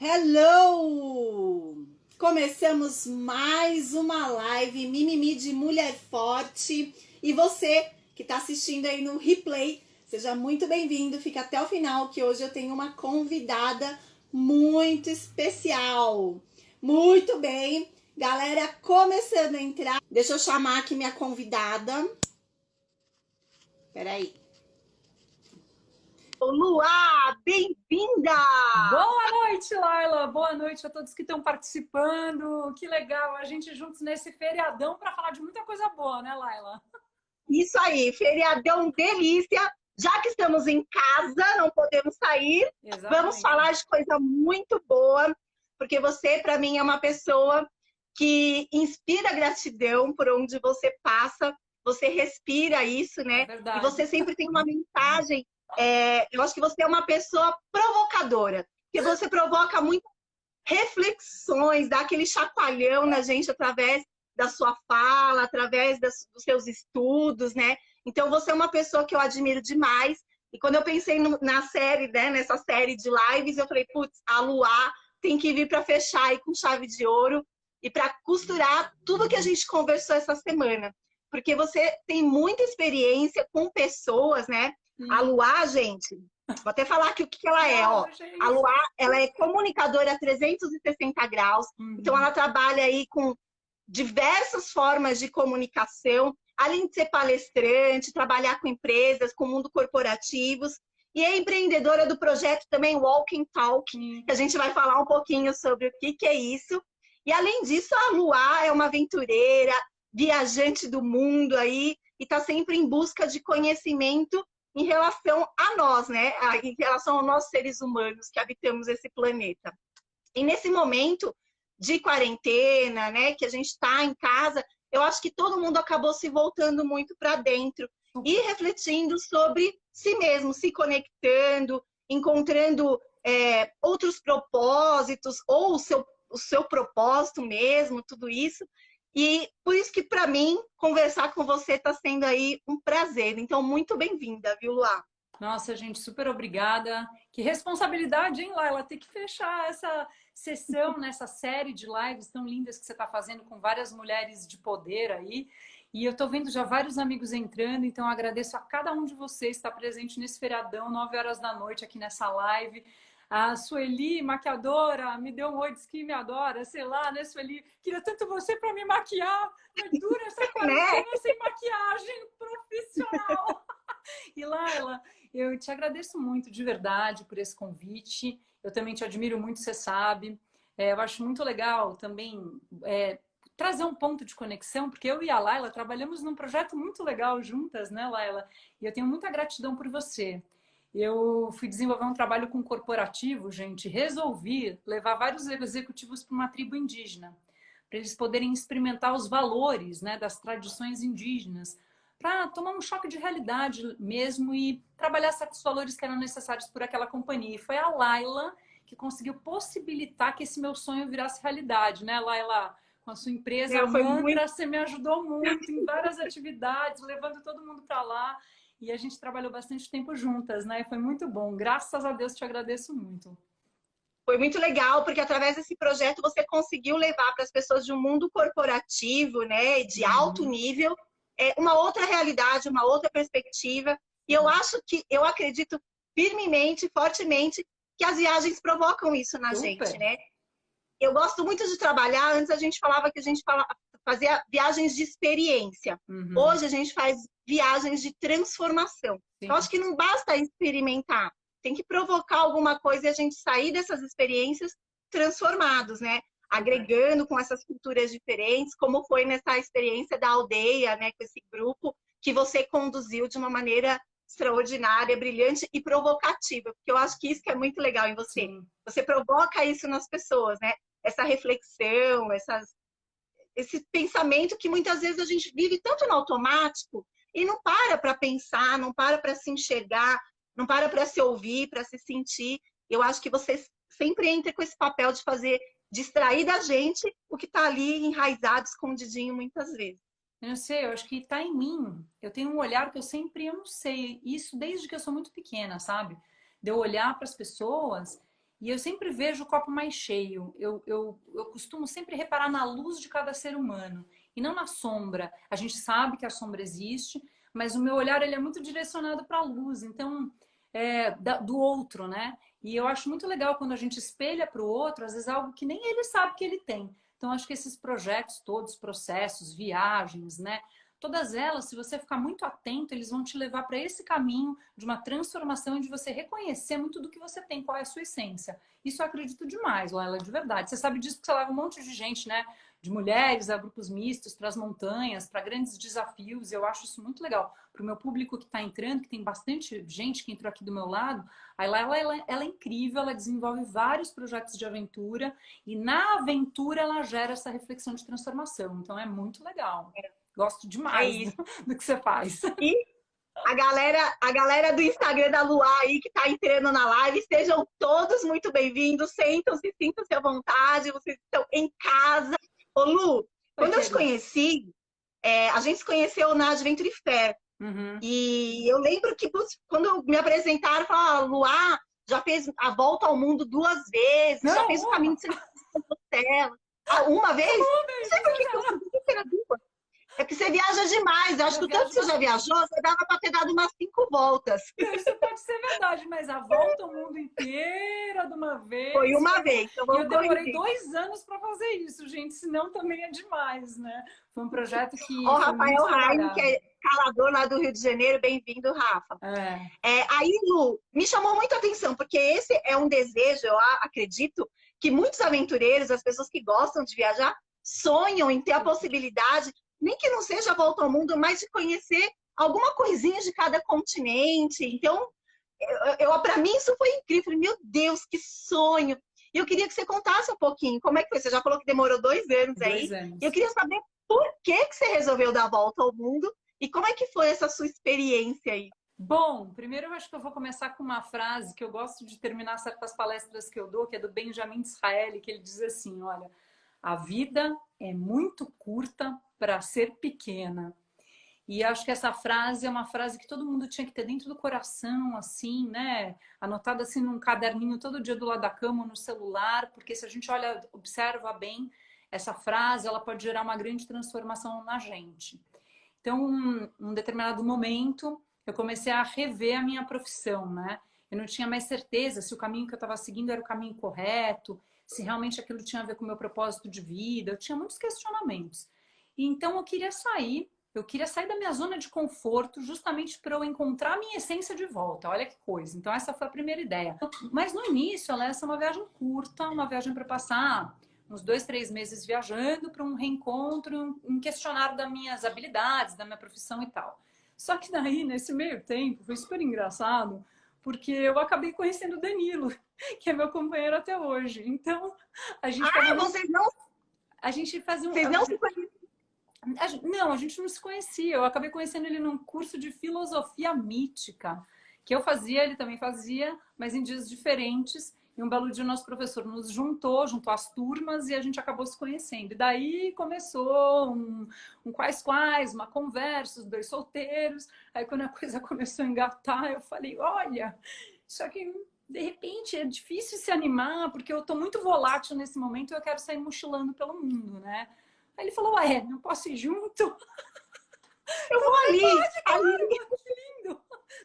Hello! Começamos mais uma live Mimimi de Mulher Forte. E você que está assistindo aí no replay, seja muito bem-vindo. Fica até o final que hoje eu tenho uma convidada muito especial. Muito bem, galera, começando a entrar. Deixa eu chamar aqui minha convidada. Peraí. Luá, bem-vinda! Boa noite, Laila! Boa noite a todos que estão participando. Que legal a gente juntos nesse feriadão para falar de muita coisa boa, né, Laila? Isso aí, feriadão delícia. Já que estamos em casa, não podemos sair, vamos Exatamente. falar de coisa muito boa, porque você, para mim, é uma pessoa que inspira gratidão por onde você passa, você respira isso, É né? E verdade. você sempre tem uma mensagem. Eu acho que você é uma pessoa provocadora, porque você provoca muitas reflexões, dá aquele chacoalhão na gente através da sua fala, através dos seus estudos, né? Então você é uma pessoa que eu admiro demais. E quando eu pensei na série, né, nessa série de lives, eu falei, putz, a Luá tem que vir para fechar aí com chave de ouro e para costurar tudo que a gente conversou essa semana. Porque você tem muita experiência com pessoas, né? A Sim. Luá, gente, vou até falar aqui o que ela é, ó. Fala, A gente. Luá, ela é comunicadora a 360 graus, então Uhum. ela trabalha aí com diversas formas de comunicação, além de ser palestrante, trabalhar com empresas, com o mundo corporativos, e é empreendedora do projeto também Walking Talk, Sim. que a gente vai falar um pouquinho sobre o que é isso. E além disso, a Luá é uma aventureira, viajante do mundo aí, e está sempre em busca de conhecimento em relação a nós, né? Em relação aos nós seres humanos que habitamos esse planeta. E nesse momento de quarentena, né, que a gente está em casa, eu acho que todo mundo acabou se voltando muito para dentro e Super. refletindo sobre si mesmo, se conectando, encontrando outros propósitos ou o seu propósito mesmo, tudo isso. E por isso que, para mim, conversar com você está sendo aí um prazer. Então, muito bem-vinda, viu, Luá? Nossa, gente, super obrigada. Que responsabilidade, hein, Laila? Ter que fechar essa sessão nessa série de lives tão lindas que você está fazendo com várias mulheres de poder aí. E eu estou vendo já vários amigos entrando, então eu agradeço a cada um de vocês que está presente nesse feriadão, 9 horas da noite, aqui nessa live. A Sueli, maquiadora, me deu um oi, diz que me adora, sei lá, né, Sueli? Queria tanto você para me maquiar, mas dura essa Né? quarentena sem maquiagem profissional. E Laila, eu te agradeço muito de verdade por esse convite. Eu também te admiro muito, você sabe. Eu acho muito legal também trazer um ponto de conexão, porque eu e a Laila trabalhamos num projeto muito legal juntas, né, Laila? E eu tenho muita gratidão por você. Eu fui desenvolver um trabalho com corporativo, gente, resolvi levar vários executivos para uma tribo indígena, para eles poderem experimentar os valores, né, das tradições indígenas, para tomar um choque de realidade mesmo e trabalhar certos valores que eram necessários por aquela companhia. E foi a Laila que conseguiu possibilitar que esse meu sonho virasse realidade, né, Laila? Com a sua empresa Foi muito. Mantra, você me ajudou muito em várias atividades, levando todo mundo para lá. E a gente trabalhou bastante tempo juntas, né? Foi muito bom. Graças a Deus te agradeço muito. Foi muito legal, porque através desse projeto você conseguiu levar para as pessoas de um mundo corporativo, né, de alto Uhum. nível, uma outra realidade, uma outra perspectiva. E eu acredito firmemente, fortemente, que as viagens provocam isso na gente, Super. né? Eu gosto muito de trabalhar, antes a gente falava que fazia viagens de experiência. Uhum. Hoje a gente faz viagens de transformação. Eu acho Sim. que não basta experimentar, tem que provocar alguma coisa e a gente sair dessas experiências transformados, né? Super. Agregando com essas culturas diferentes, como foi nessa experiência da aldeia, né? Com esse grupo que você conduziu de uma maneira extraordinária, brilhante e provocativa, porque eu acho que isso que é muito legal em você. Sim. Você provoca isso nas pessoas, né? Essa reflexão, esse pensamento que muitas vezes a gente vive tanto no automático e não para pensar, não para se enxergar, não para se ouvir, para se sentir. Eu acho que você sempre entra com esse papel de fazer distrair da gente o que está ali enraizado, escondidinho muitas vezes. Eu não sei, eu acho que está em mim. Eu tenho um olhar que eu não sei, isso desde que eu sou muito pequena, sabe? De eu olhar para as pessoas E eu sempre vejo o copo mais cheio. Eu costumo sempre reparar na luz de cada ser humano e não na sombra. A gente sabe que a sombra existe, mas o meu olhar ele é muito direcionado para a luz. Então, do outro, né? E eu acho muito legal quando a gente espelha para o outro, às vezes algo que nem ele sabe que ele tem. Então, acho que esses projetos todos, processos, viagens, né? Todas elas, se você ficar muito atento, eles vão te levar para esse caminho de uma transformação e de você reconhecer muito do que você tem, qual é a sua essência. Isso eu acredito demais, Laila, de verdade. Você sabe disso que você leva um monte de gente, né? De mulheres a grupos mistos, para as montanhas, para grandes desafios. Eu acho isso muito legal. Para o meu público que está entrando, que tem bastante gente que entrou aqui do meu lado, a Laila, ela é incrível, ela desenvolve vários projetos de aventura e na aventura ela gera essa reflexão de transformação. Então é muito legal. Gosto É demais isso. do que você faz. E a galera do Instagram da Luá aí que está entrando na live, sejam todos muito bem-vindos, sentam-se, sintam-se à vontade, vocês estão em casa. Ô Lu, Oi, quando eu te querida. conheci, a gente se conheceu na Adventure Fair. Uhum. E eu lembro que quando me apresentaram, falaram, Luá já fez a volta ao mundo 2 vezes, já Não, fez o caminho uma! de Compostela. Ah, uma vez? Uma Não vez, sei por que eu sabia que era 2. É que você viaja demais. Eu acho eu que o tanto viajo que você já bastante. viajou, você dava para ter dado umas 5 voltas. Não, isso pode ser verdade, mas a volta ao mundo inteira de uma Foi vez uma foi. vez, então E vamos eu demorei corrigir. 2 anos para fazer isso, gente, senão também é demais, né? Foi um projeto Ó, que o foi muito Rafael Raime, que trabalhado. é calador lá do Rio de Janeiro, bem-vindo, Rafa. É, Aí, Lu, me chamou muito a atenção, porque esse é um desejo, eu acredito, que muitos aventureiros, as pessoas que gostam de viajar, sonham em ter a possibilidade, nem que não seja a volta ao mundo, mas de conhecer alguma coisinha de cada continente. Então, para mim isso foi incrível. Falei, meu Deus, que sonho! E eu queria que você contasse um pouquinho como é que foi. Você já falou que demorou 2 anos dois aí. E eu anos. queria saber por que você resolveu dar a volta ao mundo e como é que foi essa sua experiência aí. Bom, primeiro eu acho que eu vou começar com uma frase que eu gosto de terminar certas palestras que eu dou, que é do Benjamin Disraeli, que ele diz assim, olha, a vida é muito curta para ser pequena. E acho que essa frase é uma frase que todo mundo tinha que ter dentro do coração, assim, né? Anotada assim num caderninho todo dia do lado da cama ou no celular, porque se a gente olha, observa bem essa frase, ela pode gerar uma grande transformação na gente. Então, um determinado momento, eu comecei a rever a minha profissão, né? Eu não tinha mais certeza se o caminho que eu estava seguindo era o caminho correto, se realmente aquilo tinha a ver com o meu propósito de vida. Eu tinha muitos questionamentos. E então eu queria sair da minha zona de conforto justamente para eu encontrar a minha essência de volta. Olha que coisa. Então essa foi a primeira ideia. Mas no início, essa é uma viagem curta, uma viagem para passar uns 2, 3 meses viajando para um reencontro, um questionário das minhas habilidades, da minha profissão e tal. Só que daí, nesse meio tempo, foi super engraçado, porque eu acabei conhecendo o Danilo, que é meu companheiro até hoje. Então, a gente estava Ah, num... vocês não, A gente fazia um... vocês não se conheciam? Não, a gente não se conhecia. Eu acabei conhecendo ele num curso de filosofia mítica, que eu fazia, ele também fazia, mas em dias diferentes. E um belo dia o nosso professor nos juntou as turmas e a gente acabou se conhecendo. E daí começou um quais, uma conversa, os dois solteiros. Aí quando a coisa começou a engatar, eu falei, olha, só que de repente é difícil se animar, porque eu estou muito volátil nesse momento e eu quero sair mochilando pelo mundo, né? Aí ele falou, ué, não posso ir junto? Eu vou ali, Claro, ali. que lindo!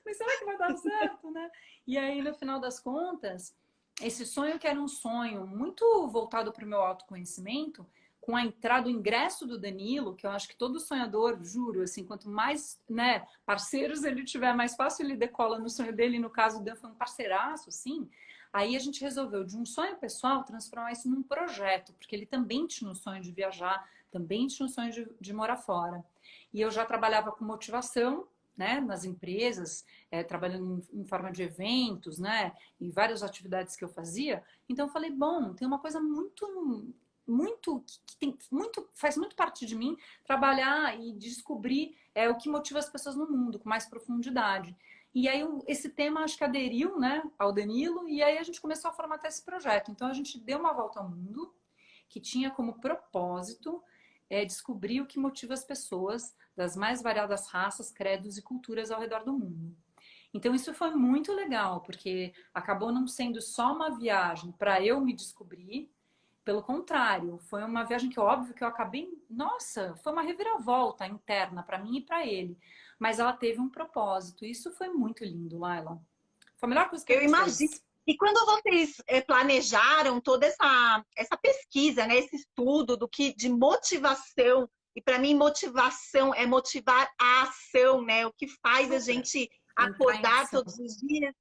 Mas será que vai dar certo, né? E aí, no final das contas, esse sonho que era um sonho muito voltado para o meu autoconhecimento, com a entrada, o ingresso do Danilo, que eu acho que todo sonhador, juro, assim, quanto mais, né, parceiros ele tiver, mais fácil ele decola no sonho dele. No caso, o Dan foi um parceiraço, assim. Aí a gente resolveu, de um sonho pessoal, transformar isso num projeto, porque ele também tinha um sonho de viajar, também tinha um sonho de morar fora. E eu já trabalhava com motivação, né, nas empresas, trabalhando em forma de eventos, né, e várias atividades que eu fazia. Então eu falei, bom, tem uma coisa que tem muito, faz muito parte de mim, trabalhar e descobrir o que motiva as pessoas no mundo com mais profundidade. E aí esse tema acho que aderiu, né, ao Danilo, e aí a gente começou a formatar esse projeto. Então a gente deu uma volta ao mundo que tinha como propósito descobrir o que motiva as pessoas das mais variadas raças, credos e culturas ao redor do mundo. Então isso foi muito legal, porque acabou não sendo só uma viagem para eu me descobrir, pelo contrário, foi uma viagem que, óbvio, que eu acabei. Nossa, foi uma reviravolta interna para mim e para ele. Mas ela teve um propósito. Isso foi muito lindo, Laila. Foi a melhor coisa que a Eu gente imagino. fez. E quando vocês planejaram toda essa pesquisa, né, esse estudo do que de motivação, e para mim motivação é motivar a ação, né, o que faz a Super. gente Entrar em acordar ação. todos os dias.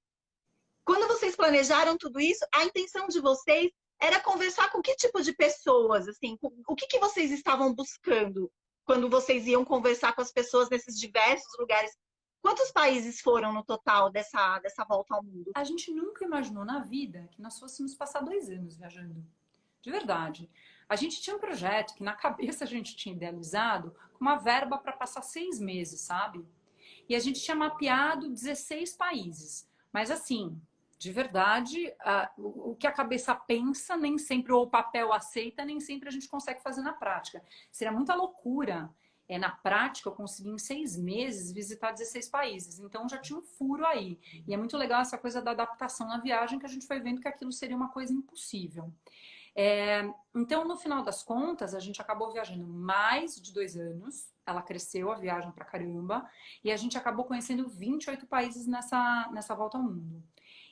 Quando vocês planejaram tudo isso, a intenção de vocês era conversar com que tipo de pessoas, assim, o que vocês estavam buscando quando vocês iam conversar com as pessoas nesses diversos lugares? Quantos países foram no total dessa volta ao mundo? A gente nunca imaginou na vida que nós fôssemos passar 2 anos viajando. De verdade. A gente tinha um projeto que na cabeça a gente tinha idealizado com uma verba para passar 6 meses, sabe? E a gente tinha mapeado 16 países. Mas assim, de verdade, o que a cabeça pensa, nem sempre, ou o papel aceita, nem sempre a gente consegue fazer na prática. Seria muita loucura. Na prática, eu consegui em 6 meses visitar 16 países. Então já tinha um furo aí. E é muito legal essa coisa da adaptação na viagem, que a gente foi vendo que aquilo seria uma coisa impossível. Então, no final das contas, a gente acabou viajando mais de 2 anos. Ela cresceu a viagem pra caramba. E a gente acabou conhecendo 28 países nessa volta ao mundo.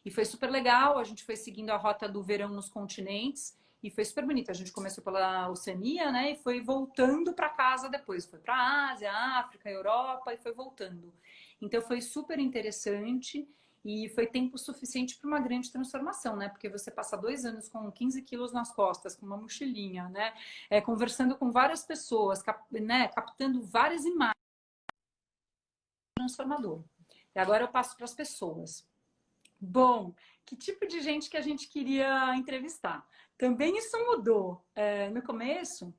E foi super legal. A gente foi seguindo a rota do verão nos continentes. E foi super bonito. A gente começou pela Oceania, né? E foi voltando para casa depois. Foi para Ásia, África, Europa e foi voltando. Então foi super interessante. E foi tempo suficiente para uma grande transformação, né? Porque você passa 2 anos com 15 quilos nas costas, com uma mochilinha, né? Conversando com várias pessoas, né? Captando várias imagens. Transformador. E agora eu passo para as pessoas. Bom, que tipo de gente que a gente queria entrevistar? Também isso mudou. No começo,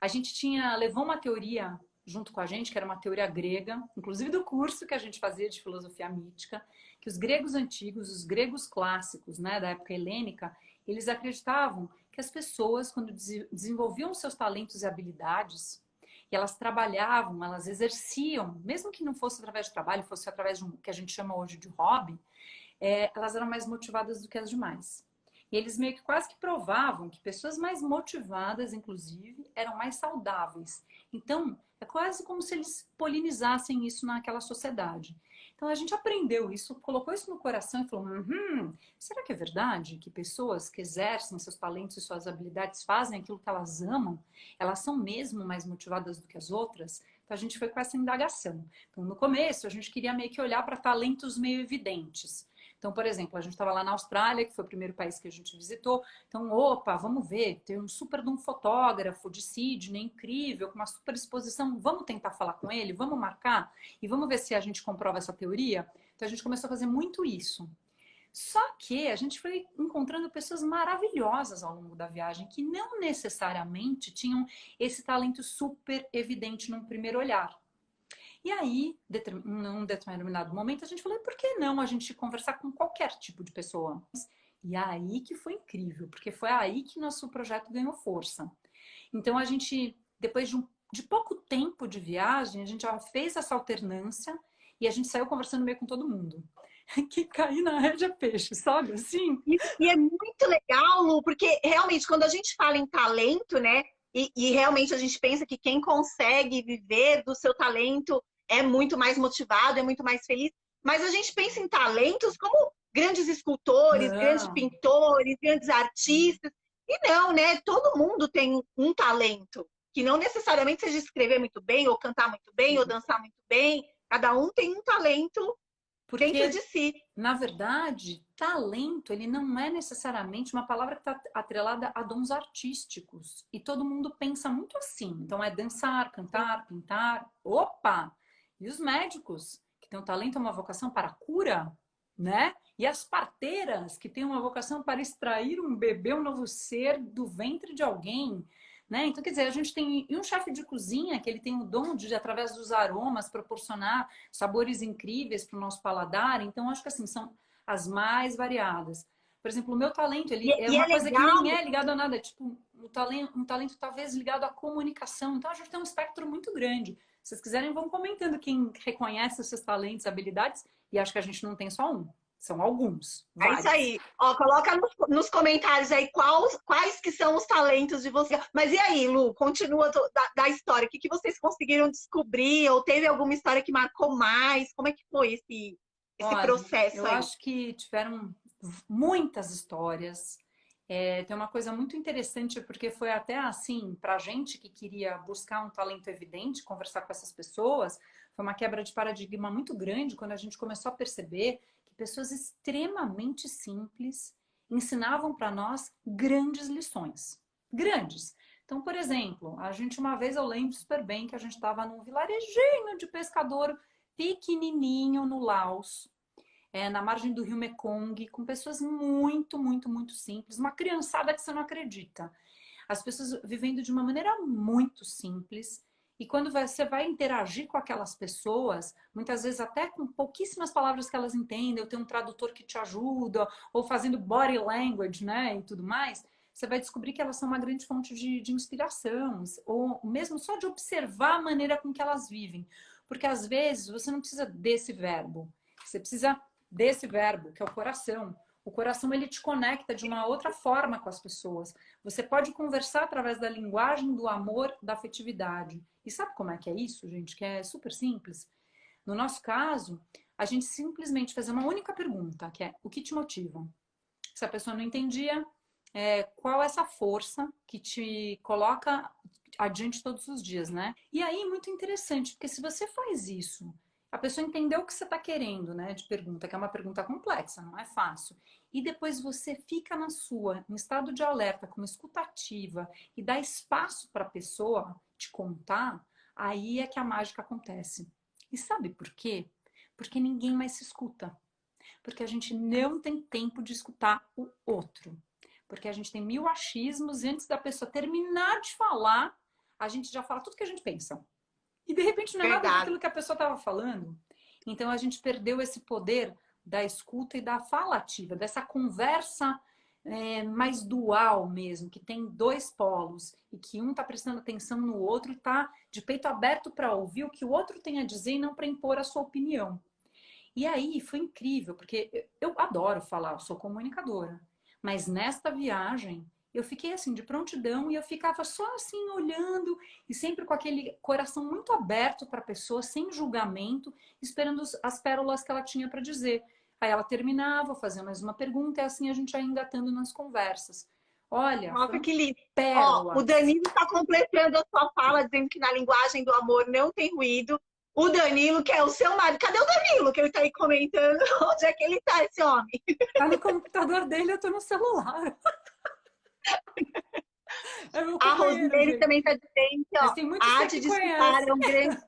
a gente levou uma teoria junto com a gente, que era uma teoria grega, inclusive do curso que a gente fazia de filosofia mítica, que os gregos antigos, os gregos clássicos, né, da época helênica, eles acreditavam que as pessoas, quando desenvolviam seus talentos e habilidades, e elas trabalhavam, elas exerciam, mesmo que não fosse através de trabalho, fosse através de um que a gente chama hoje de hobby, elas eram mais motivadas do que as demais. E eles meio que quase que provavam que pessoas mais motivadas, inclusive, eram mais saudáveis. Então, é quase como se eles polinizassem isso naquela sociedade. Então, a gente aprendeu isso, colocou isso no coração e falou: será que é verdade que pessoas que exercem seus talentos e suas habilidades fazem aquilo que elas amam? Elas são mesmo mais motivadas do que as outras? Então, a gente foi com essa indagação. Então, no começo, a gente queria meio que olhar para talentos meio evidentes. Então, por exemplo, a gente estava lá na Austrália, que foi o primeiro país que a gente visitou. Então, opa, vamos ver, tem um super de um fotógrafo de Sydney, incrível, com uma super exposição. Vamos tentar falar com ele, vamos marcar e vamos ver se a gente comprova essa teoria. Então, a gente começou a fazer muito isso. Só que a gente foi encontrando pessoas maravilhosas ao longo da viagem que não necessariamente tinham esse talento super evidente num primeiro olhar. E aí, num determinado momento, a gente falou: por que não a gente conversar com qualquer tipo de pessoa? E aí que foi incrível, porque foi aí que nosso projeto ganhou força. Então, a gente, depois de pouco tempo de viagem, a gente já fez essa alternância e a gente saiu conversando meio com todo mundo. Que cair na rédea peixe, sabe? Assim. E é muito legal, Lu, porque realmente quando a gente fala em talento, né? E realmente a gente pensa que quem consegue viver do seu talento é muito mais motivado, é muito mais feliz. Mas a gente pensa em talentos como grandes escultores, grandes Não. pintores, grandes artistas. E não, né? Todo mundo tem um talento, que não necessariamente seja escrever muito bem, ou cantar muito bem, ou dançar muito bem. Cada um tem um talento dentro Porque, de si. na verdade, talento, ele não é necessariamente uma palavra que está atrelada a dons artísticos. E todo mundo pensa muito assim. Então, é dançar, cantar, pintar. Opa! E os médicos, que têm um talento, uma vocação para a cura, né? E as parteiras, que têm uma vocação para extrair um bebê, um novo ser do ventre de alguém. Né? Então, quer dizer, a gente tem um chefe de cozinha que ele tem o dom de, através dos aromas, proporcionar sabores incríveis para o nosso paladar. Então, acho que assim, são as mais variadas. Por exemplo, o meu talento, ele é E é uma coisa que nem legal. é ligado a nada, é tipo um talento talvez ligado à comunicação. Então, a gente tem um espectro muito grande. Se vocês quiserem, vão comentando quem reconhece os seus talentos, habilidades, E acho que a gente não tem só um, são alguns, É isso vários. aí. Ó, coloca nos comentários aí quais que são os talentos de você. Mas e aí, Lu? Continua da história. O que vocês conseguiram descobrir? Ou teve alguma história que marcou mais? Como é que foi esse Olha, processo eu aí? acho que tiveram muitas histórias. Tem uma coisa muito interessante, porque foi até assim, para a gente que queria buscar um talento evidente, conversar com essas pessoas, foi uma quebra de paradigma muito grande quando a gente começou a perceber que pessoas extremamente simples ensinavam para nós grandes lições. Grandes. Então, por exemplo, a gente uma vez, eu lembro super bem que a gente estava num vilarejinho de pescador pequenininho no Laos, na margem do rio Mekong, com pessoas muito, muito, muito simples, uma criançada que você não acredita. As pessoas vivendo de uma maneira muito simples. E quando você vai interagir com aquelas pessoas, muitas vezes até com pouquíssimas palavras que elas entendem, ou tem um tradutor que te ajuda, ou fazendo body language, né, e tudo mais, você vai descobrir que elas são uma grande fonte de inspiração, ou mesmo só de observar a maneira com que elas vivem. Porque às vezes você não precisa desse verbo, você precisa desse verbo, que é o coração. O coração, ele te conecta de uma outra forma com as pessoas. Você pode conversar através da linguagem do amor, da afetividade. E sabe como é que é isso, gente? Que é super simples. No nosso caso, a gente simplesmente fazia uma única pergunta, que é: o que te motiva? Se a pessoa não entendia, qual é essa força que te coloca adiante todos os dias, né? E aí, muito interessante, porque se você faz isso, a pessoa entendeu o que você está querendo, né? De pergunta, que é uma pergunta complexa, não é fácil. E depois você fica na sua, em estado de alerta, com uma escutativa, e dá espaço para a pessoa te contar, aí é que a mágica acontece. E sabe por quê? Porque ninguém mais se escuta. Porque a gente não tem tempo de escutar o outro. Porque a gente tem mil achismos e antes da pessoa terminar de falar, a gente já fala tudo que a gente pensa. E de repente não é nada Verdade. daquilo que a pessoa estava falando. Então a gente perdeu esse poder da escuta e da fala ativa, dessa conversa mais dual mesmo, que tem dois polos e que um está prestando atenção no outro e está de peito aberto para ouvir o que o outro tem a dizer e não para impor a sua opinião. E aí foi incrível, porque eu adoro falar, eu sou comunicadora. Mas nesta viagem, eu fiquei assim, de prontidão, e eu ficava só assim, olhando, e sempre com aquele coração muito aberto para a pessoa, sem julgamento, esperando as pérolas que ela tinha para dizer. Aí ela terminava, fazia mais uma pergunta, e assim a gente ainda estando nas conversas. Olha, Nossa, foram que lindo. Ó, o pérolas. Danilo está completando a sua fala, dizendo que na linguagem do amor não tem ruído. O Danilo, que é o seu marido. Cadê o Danilo que ele está aí comentando? Onde é que ele está, esse homem? Tá no computador dele, eu tô no celular. É meu A companheiro, Rosimeire gente. também está dizendo que, Mas ó, tem muitos a que arte aqui de escutar conhecem. é um grande.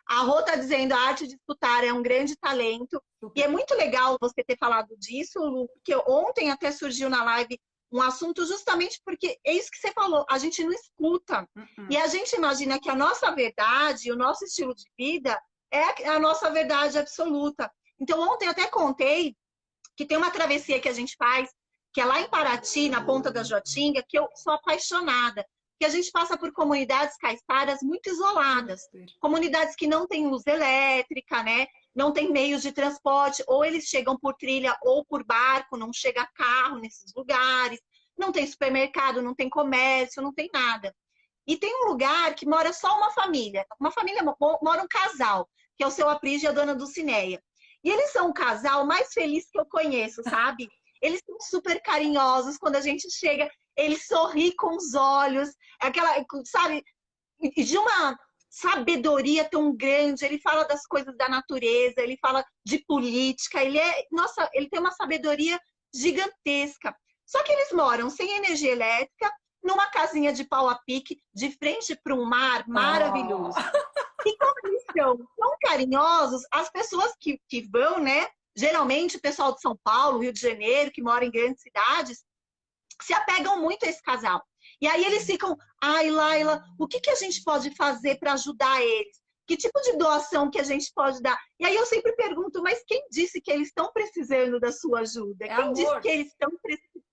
A Rô está dizendo a arte de escutar é um grande talento. E é Super. muito legal você ter falado disso, Lu, porque ontem até surgiu na live um assunto justamente porque é isso que você falou, a gente não escuta. E a gente imagina que a nossa verdade, o nosso estilo de vida é a nossa verdade absoluta. Então ontem eu até contei que tem uma travessia que a gente faz, que é lá em Paraty, na Ponta da Joatinga, que eu sou apaixonada, que a gente passa por comunidades caiçaras muito isoladas, Super. comunidades que não têm luz elétrica, né? Não tem meios de transporte, ou eles chegam por trilha ou por barco, não chega carro nesses lugares, não tem supermercado, não tem comércio, não tem nada. E tem um lugar que mora só uma família mora um casal, que é o seu Aprígio e a dona Dulcineia. E eles são o casal mais feliz que eu conheço, sabe? Eles são super carinhosos quando a gente chega, eles sorriem com os olhos, aquela, sabe, de uma sabedoria tão grande. Ele fala das coisas da natureza, ele fala de política, nossa, ele tem uma sabedoria gigantesca. Só que eles moram sem energia elétrica, numa casinha de pau a pique, de frente para um mar Oh. maravilhoso. E como eles são tão carinhosos, as pessoas que vão, né? Geralmente o pessoal de São Paulo, Rio de Janeiro, que mora em grandes cidades, se apegam muito a esse casal. E aí eles ficam, ai, Laila, o que a gente pode fazer para ajudar eles? Que tipo de doação que a gente pode dar? E aí eu sempre pergunto, mas quem disse que eles estão precisando da sua ajuda? É Quem disse amor. que eles estão precisando?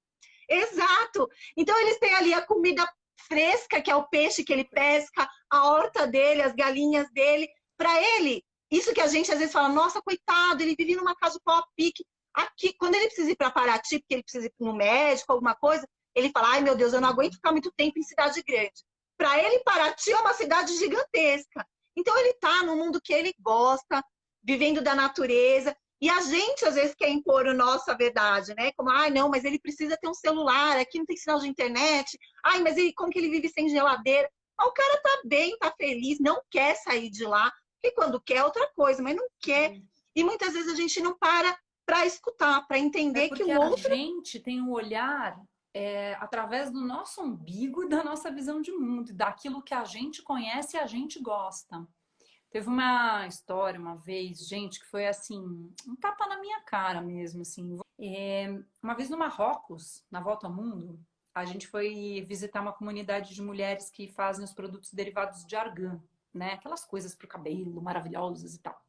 Exato! Então eles têm ali a comida fresca, que é o peixe que ele pesca, a horta dele, as galinhas dele. Para ele, Isso que a gente às vezes fala, nossa, coitado, ele vive numa casa pau a pique. Aqui, quando ele precisa ir para Paraty, porque ele precisa ir no médico, alguma coisa, ele fala, ai meu Deus, eu não aguento ficar muito tempo em cidade grande. Para ele, Paraty é uma cidade gigantesca. Então ele está no mundo que ele gosta, vivendo da natureza. E a gente, às vezes, quer impor a nossa verdade, né? Como, ai, não, mas ele precisa ter um celular, aqui não tem sinal de internet. Ai, mas ele, como que ele vive sem geladeira? O cara tá bem, tá feliz, não quer sair de lá. Porque quando quer é outra coisa, mas não quer. E muitas vezes a gente não para escutar, para entender que porque o a outro... gente tem um olhar através do nosso umbigo e da nossa visão de mundo, daquilo que a gente conhece e a gente gosta. Teve uma história uma vez, gente, que foi assim, um tapa na minha cara mesmo, assim. Uma vez no Marrocos, na Volta ao Mundo, a gente foi visitar uma comunidade de mulheres que fazem os produtos derivados de argan, né? Aquelas coisas para o cabelo maravilhosas e tal.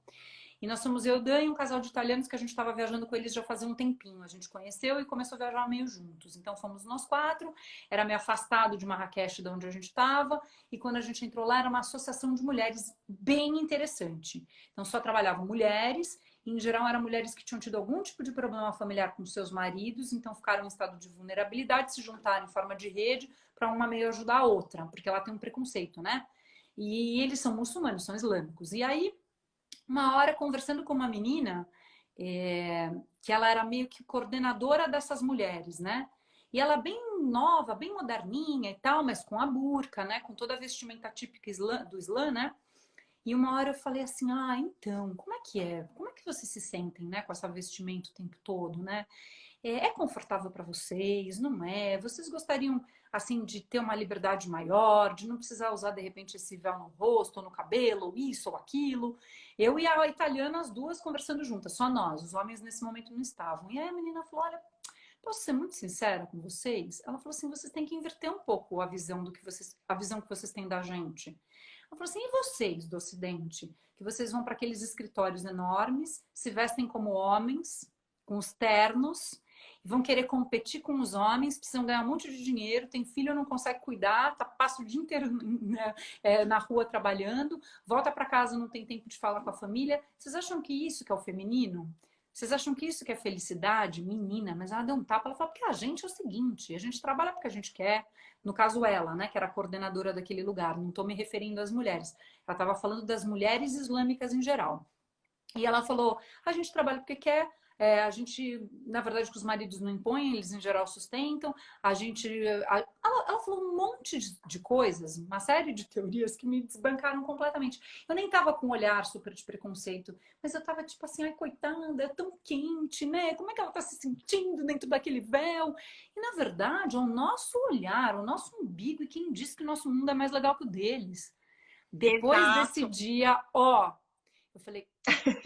E nós somos eu, Dan e um casal de italianos que a gente estava viajando com eles já fazia um tempinho. A gente conheceu e começou a viajar meio juntos. Então fomos nós 4, era meio afastado de Marrakech, de onde a gente estava. E quando a gente entrou lá, era uma associação de mulheres bem interessante. Então só trabalhavam mulheres, e em geral eram mulheres que tinham tido algum tipo de problema familiar com seus maridos, então ficaram em estado de vulnerabilidade, se juntaram em forma de rede para uma meio ajudar a outra, porque ela tem um preconceito, né? E eles são muçulmanos, são islâmicos. E aí, uma hora conversando com uma menina, que ela era meio que coordenadora dessas mulheres, né? E ela bem nova, bem moderninha e tal, mas com a burca, né? Com toda a vestimenta típica do Islã, né? E uma hora eu falei assim, ah, então, como é que é? Como é que vocês se sentem, né? Com essa vestimenta o tempo todo, né? É confortável para vocês? Não é? Vocês gostariam, assim, de ter uma liberdade maior, de não precisar usar, de repente, esse véu no rosto, ou no cabelo, ou isso, ou aquilo? Eu e a italiana, as duas conversando juntas, só nós. Os homens, nesse momento, não estavam. E aí a menina falou, olha, posso ser muito sincera com vocês? Ela falou assim, vocês têm que inverter um pouco a visão a visão que vocês têm da gente. Ela falou assim, e vocês do Ocidente? Que vocês vão para aqueles escritórios enormes, se vestem como homens, com os ternos, vão querer competir com os homens, precisam ganhar um monte de dinheiro, tem filho, não consegue cuidar, passa o dia inteiro né, na rua trabalhando, volta para casa, não tem tempo de falar com a família. Vocês acham que isso que é o feminino? Vocês acham que isso que é felicidade? Menina, mas ela deu um tapa, ela falou, porque a gente é o seguinte, a gente trabalha porque a gente quer. No caso ela, né, que era a coordenadora daquele lugar, não estou me referindo às mulheres. Ela estava falando das mulheres islâmicas em geral. E ela falou, a gente trabalha porque quer, a gente, na verdade, que os maridos não impõem, eles em geral sustentam, a gente... Ela falou um monte de coisas, uma série de teorias que me desbancaram completamente. Eu nem tava com um olhar super de preconceito, mas eu tava tipo assim, ai, coitada, é tão quente, né? Como é que ela tá se sentindo dentro daquele véu? E, na verdade, é o nosso olhar, o nosso umbigo, e quem disse que o nosso mundo é mais legal que o deles. Depois desse Exato. dia, ó... Eu falei,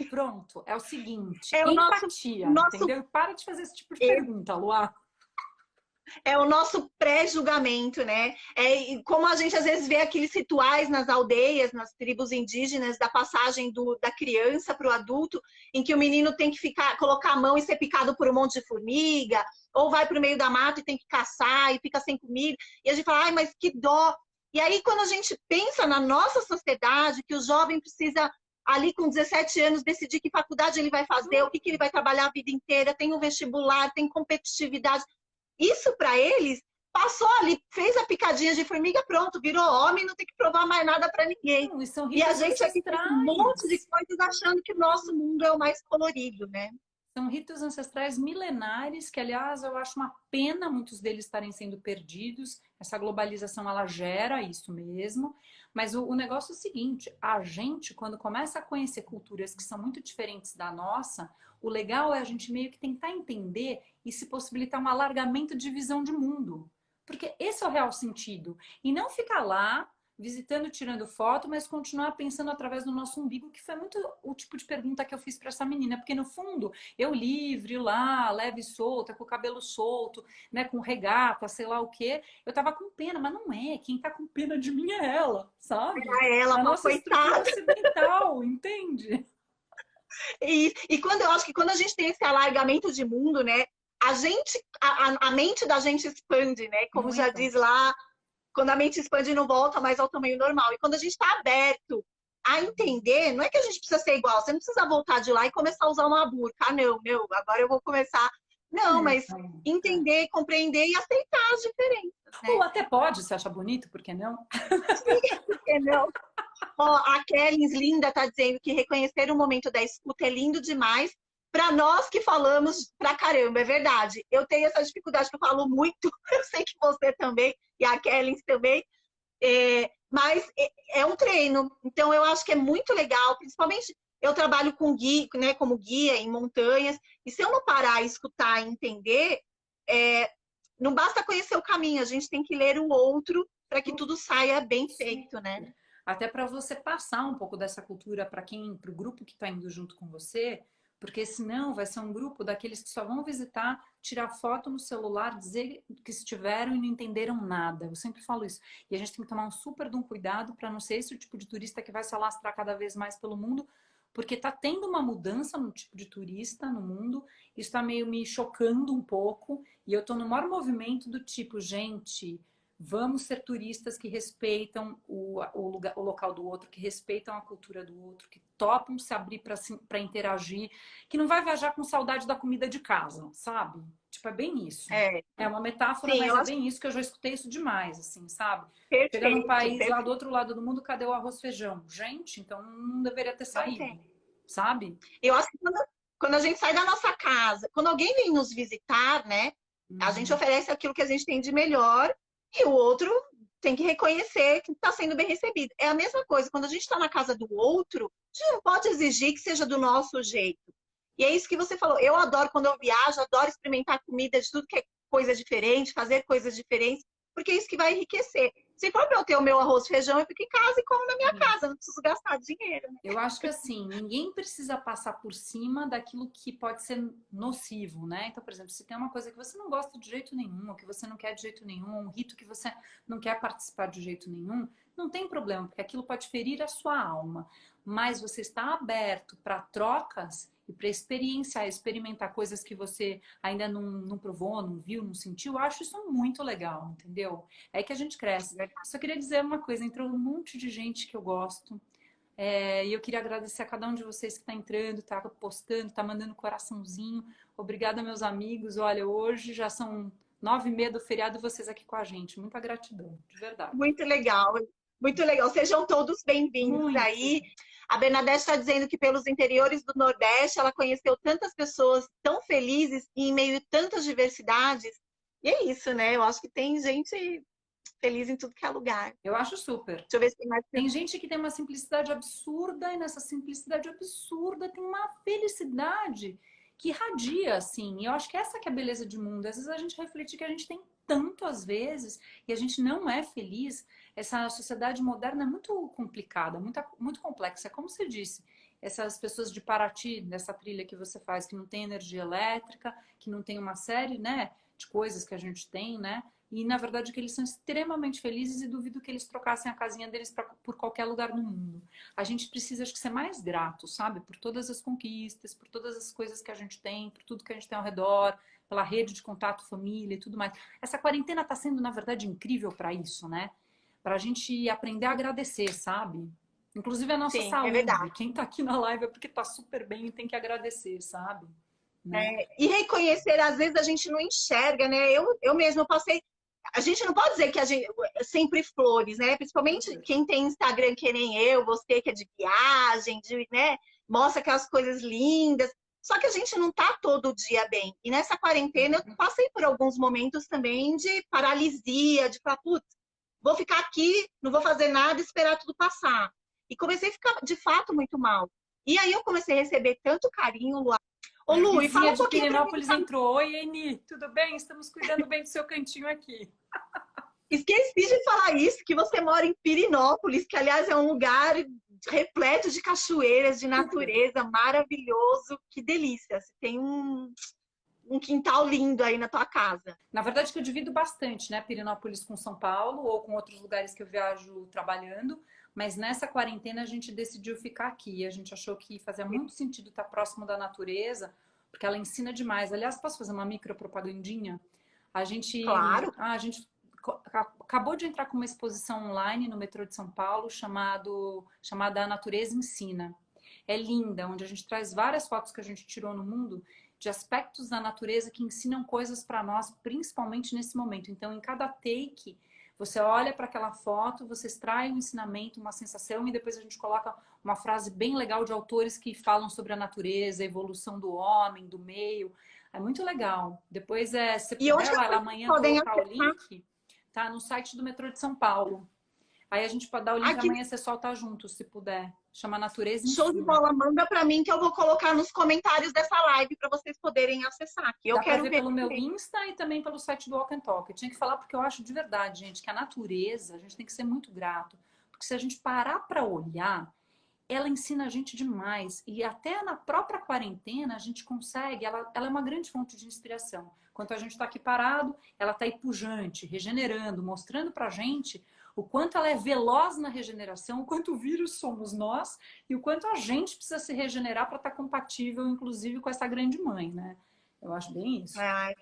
pronto, é o seguinte, É o empatia, nosso entendeu? Para de fazer esse tipo de pergunta, Luá. É o nosso pré-julgamento, né? E como a gente às vezes vê aqueles rituais nas aldeias, nas tribos indígenas, da passagem da criança para o adulto, em que o menino tem que colocar a mão e ser picado por um monte de formiga, ou vai para o meio da mata e tem que caçar e fica sem comida, e a gente fala, ai, mas que dó. E aí, quando a gente pensa na nossa sociedade, que o jovem precisa, ali com 17 anos, decidir que faculdade ele vai fazer, o que ele vai trabalhar a vida inteira, tem um vestibular, tem competitividade. Isso para eles passou ali, fez a picadinha de formiga, pronto, virou homem, não tem que provar mais nada para ninguém. Não, e são E a ritos gente aqui tem um monte de ancestrais. coisas achando que o nosso mundo é o mais colorido, né? São ritos ancestrais milenares que, aliás, eu acho uma pena muitos deles estarem sendo perdidos. Essa globalização, ela gera isso mesmo. Mas o negócio é o seguinte, a gente, quando começa a conhecer culturas que são muito diferentes da nossa, o legal é a gente meio que tentar entender e se possibilitar um alargamento de visão de mundo. Porque esse é o real sentido. E não ficar lá visitando, tirando foto, mas continuar pensando através do nosso umbigo, que foi muito o tipo de pergunta que eu fiz para essa menina, porque no fundo, eu livre lá, leve e solta, com o cabelo solto, né, com regata, sei lá o quê, eu tava com pena, mas não é, quem tá com pena de mim é ela, sabe? Ela, A uma nossa estrutura coitada. ocidental, entende? E quando eu acho que quando a gente tem esse alargamento de mundo, né, a mente da gente expande, né? Como já Muito. diz lá, quando a mente expande não volta mais ao tamanho normal. E quando a gente está aberto a entender, não é que a gente precisa ser igual, você não precisa voltar de lá e começar a usar uma burca. Ah, não, meu, agora eu vou começar. Não, mas entender, compreender e aceitar as diferenças, né? Ou até pode, se acha bonito, por que não? Sim, por que não? Ó, a Kelly Linda está dizendo que reconhecer o momento da escuta é lindo demais para nós que falamos pra caramba, é verdade. Eu tenho essa dificuldade que eu falo muito, eu sei que você também, e a Kelly também, mas é um treino. Então, eu acho que é muito legal, principalmente eu trabalho com guia, né, como guia em montanhas, e se eu não parar, escutar e entender, não basta conhecer o caminho, a gente tem que ler o outro para que tudo saia bem feito, né? Até para você passar um pouco dessa cultura para o grupo que está indo junto com você, porque senão vai ser um grupo daqueles que só vão visitar, tirar foto no celular, dizer que estiveram e não entenderam nada. Eu sempre falo isso. E a gente tem que tomar um super de um cuidado para não ser esse o tipo de turista que vai se alastrar cada vez mais pelo mundo, porque está tendo uma mudança no tipo de turista no mundo, isso está meio me chocando um pouco, e eu estou no maior movimento do tipo, gente, vamos ser turistas que respeitam o local do outro, que respeitam a cultura do outro, que topam se abrir para interagir, que não vai viajar com saudade da comida de casa, sabe? Tipo, é bem isso. É uma metáfora, Sim, mas é bem isso que eu já escutei isso demais, assim, sabe? Perfeito, Chegar num país perfeito. lá do outro lado do mundo, cadê o arroz e feijão? Gente, então não deveria ter saído, sabe? Eu acho que quando a gente sai da nossa casa, quando alguém vem nos visitar, né? A gente oferece aquilo que a gente tem de melhor e o outro tem que reconhecer que está sendo bem recebido. É a mesma coisa, quando a gente está na casa do outro, a gente não pode exigir que seja do nosso jeito. E é isso que você falou. Eu adoro quando eu viajo, adoro experimentar comida de tudo que é coisa diferente, fazer coisas diferentes, porque é isso que vai enriquecer. Se for para eu ter o meu arroz e feijão, eu fico em casa e como na minha casa, não preciso gastar dinheiro. Né? Eu acho que assim, ninguém precisa passar por cima daquilo que pode ser nocivo, né? Então, por exemplo, se tem uma coisa que você não gosta de jeito nenhum, ou que você não quer de jeito nenhum, um rito que você não quer participar de jeito nenhum, não tem problema, porque aquilo pode ferir a sua alma. Mas você está aberto para trocas e para experienciar, experimentar coisas que você ainda não provou, não viu, não sentiu. Eu acho isso muito legal, entendeu? É aí que a gente cresce. Só queria dizer uma coisa, entrou um monte de gente que eu gosto. E eu queria agradecer a cada um de vocês que está entrando, está postando, está mandando coraçãozinho. Obrigada, meus amigos. Olha, hoje já são 9h30 do feriado e vocês aqui com a gente. Muita gratidão, de verdade. Muito legal, muito legal. Sejam todos bem-vindos aí. A Bernadette está dizendo que pelos interiores do Nordeste ela conheceu tantas pessoas tão felizes e em meio a tantas diversidades. E é isso, né? Eu acho que tem gente feliz em tudo que é lugar. Eu acho super. Deixa eu ver se tem mais. Tem gente que tem uma simplicidade absurda e nessa simplicidade absurda tem uma felicidade que irradia, assim. E eu acho que essa que é a beleza de mundo. Às vezes a gente reflete que a gente tem tanto às vezes e a gente não é feliz. Essa sociedade moderna é muito complicada, muito complexa. É como você disse, essas pessoas de Paraty, dessa trilha que você faz, que não tem energia elétrica, que não tem uma série, né, de coisas que a gente tem, né? E, na verdade, que eles são extremamente felizes e duvido que eles trocassem a casinha deles por qualquer lugar no mundo. A gente precisa, acho que, ser mais grato, sabe? Por todas as conquistas, por todas as coisas que a gente tem, por tudo que a gente tem ao redor, pela rede de contato, família e tudo mais. Essa quarentena está sendo, na verdade, incrível para isso, né? Para a gente aprender a agradecer, sabe? Inclusive a nossa saúde. É verdade. Quem está aqui na live é porque está super bem e tem que agradecer, sabe? Né? E reconhecer, às vezes a gente não enxerga, né? Eu mesma passei. A gente não pode dizer que a gente sempre flores, né? Principalmente quem tem Instagram que nem eu, você que é de viagem, né? Mostra aquelas coisas lindas. Só que a gente não tá todo dia bem. E nessa quarentena eu passei por alguns momentos também de paralisia, de falar, putz, vou ficar aqui, não vou fazer nada, esperar tudo passar. E comecei a ficar, de fato, muito mal. E aí eu comecei a receber tanto carinho, Lu. Ô, Lu, e fala um pouquinho. Pirenópolis entrou. Oi, Eni, tudo bem? Estamos cuidando bem do seu cantinho aqui. Esqueci de falar isso, que você mora em Pirenópolis, que, aliás, é um lugar repleto de cachoeiras, de natureza, maravilhoso. Que delícia. Você tem um quintal lindo aí na tua casa. Na verdade, que eu divido bastante, né? Pirenópolis com São Paulo ou com outros lugares que eu viajo trabalhando. Mas nessa quarentena a gente decidiu ficar aqui. A gente achou que fazia muito sentido estar próximo da natureza, porque ela ensina demais. Aliás, posso fazer uma micro propagandinha? Claro. A gente acabou de entrar com uma exposição online no metrô de São Paulo chamada A Natureza Ensina. É linda, onde a gente traz várias fotos que a gente tirou no mundo de aspectos da natureza que ensinam coisas para nós, principalmente nesse momento. Então, em cada take, você olha para aquela foto, você extrai um ensinamento, uma sensação e depois a gente coloca uma frase bem legal de autores que falam sobre a natureza, a evolução do homem, do meio. É muito legal. Depois, se E onde puder, que as vai lá pessoas amanhã podem colocar o acessar? link, tá no site do metrô de São Paulo. Aí a gente pode dar o link Aqui, amanhã, você solta junto, se puder. Chama Natureza show de Ensina. bola, manda para mim que eu vou colocar nos comentários dessa live para vocês poderem acessar, que eu Dá para quero ver ver pelo meu também. Insta e também pelo site do Walk and Talk. Eu tinha que falar porque eu acho de verdade, gente, que a natureza, a gente tem que ser muito grato. Porque se a gente parar para olhar, ela ensina a gente demais. E até na própria quarentena a gente consegue, ela é uma grande fonte de inspiração. Enquanto a gente está aqui parado, ela está aí pujante, regenerando, mostrando para a gente o quanto ela é veloz na regeneração, o quanto o vírus somos nós e o quanto a gente precisa se regenerar para estar compatível, inclusive, com essa grande mãe, né? Eu acho bem isso. Ai.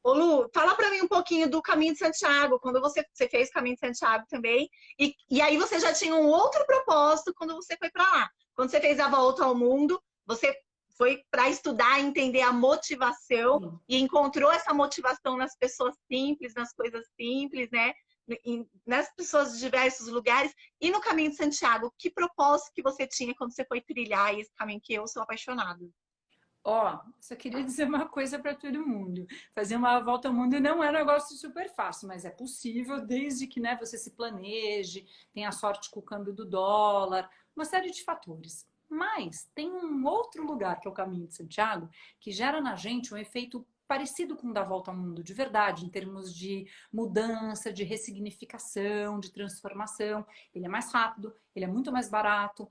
Ô Lu, fala para mim um pouquinho do Caminho de Santiago, quando você fez Caminho de Santiago também, e aí você já tinha um outro propósito quando você foi para lá. Quando você fez a volta ao mundo, você foi para estudar, entender a motivação Sim. e encontrou essa motivação nas pessoas simples, nas coisas simples, né? Nas pessoas de diversos lugares. E no Caminho de Santiago, que propósito que você tinha quando você foi trilhar esse caminho que eu sou apaixonada? Ó, só queria dizer uma coisa para todo mundo. Fazer uma volta ao mundo não é um negócio super fácil, mas é possível desde que, né, você se planeje, tenha sorte com o câmbio do dólar, uma série de fatores. Mas tem um outro lugar, que é o Caminho de Santiago, que gera na gente um efeito parecido com o da volta ao mundo, de verdade, em termos de mudança, de ressignificação, de transformação. Ele é mais rápido, ele é muito mais barato,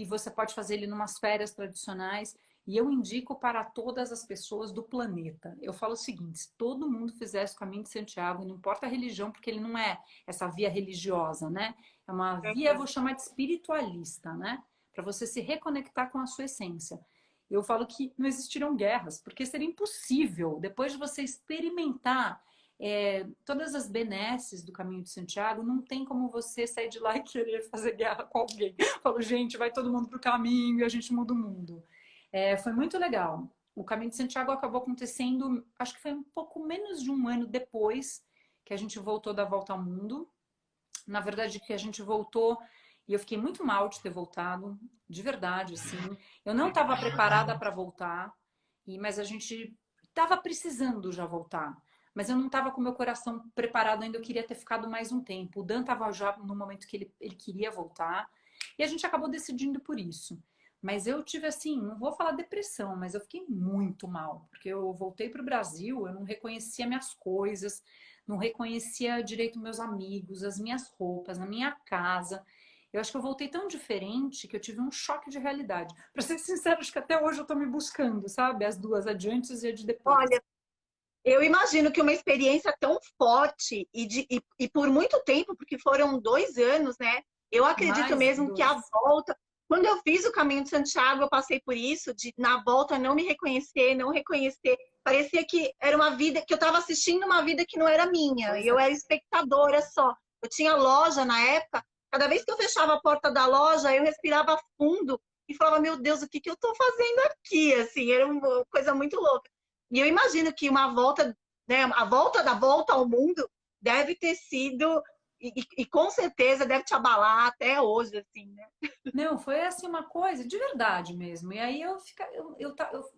você pode fazer ele numas férias tradicionais. E eu indico para todas as pessoas do planeta. Eu falo o seguinte, se todo mundo fizesse o Caminho de Santiago, não importa a religião, porque ele não é essa via religiosa, né? É uma via, vou chamar de espiritualista, né? Para você se reconectar com a sua essência. Eu falo que não existirão guerras, porque seria impossível, depois de você experimentar todas as benesses do Caminho de Santiago, não tem como você sair de lá e querer fazer guerra com alguém. Eu falo, gente, vai todo mundo pro caminho e a gente muda o mundo. Foi muito legal. O Caminho de Santiago acabou acontecendo, acho que foi um pouco menos de um ano depois que a gente voltou da volta ao mundo. Na verdade, que a gente voltou e eu fiquei muito mal de ter voltado, de verdade, assim. Eu não estava preparada para voltar, mas a gente estava precisando já voltar. Mas eu não estava com meu coração preparado ainda, eu queria ter ficado mais um tempo. O Dan estava já no momento que ele queria voltar e a gente acabou decidindo por isso. Mas eu tive assim, não vou falar depressão, mas eu fiquei muito mal, porque eu voltei para o Brasil, eu não reconhecia minhas coisas, não reconhecia direito meus amigos, as minhas roupas, a minha casa. Eu acho que eu voltei tão diferente que eu tive um choque de realidade. Para ser sincero, acho que até hoje eu tô me buscando, sabe? As duas, a de antes e a de depois. Olha, eu imagino que uma experiência tão forte e por muito tempo, porque foram 2 anos, né? Eu acredito Mais mesmo que a dois. volta. Quando eu fiz o Caminho de Santiago, eu passei por isso, de na volta não me reconhecer, não reconhecer. Parecia que era uma vida, que eu estava assistindo uma vida que não era minha. E Pois eu é. era espectadora só. Eu tinha loja na época. Cada vez que eu fechava a porta da loja, eu respirava fundo e falava, meu Deus, o que que eu estou fazendo aqui? Assim, era uma coisa muito louca. E eu imagino que uma volta, né, a volta da volta ao mundo deve ter sido, e com certeza deve te abalar até hoje, assim, né? Não, foi assim uma coisa de verdade mesmo. E aí eu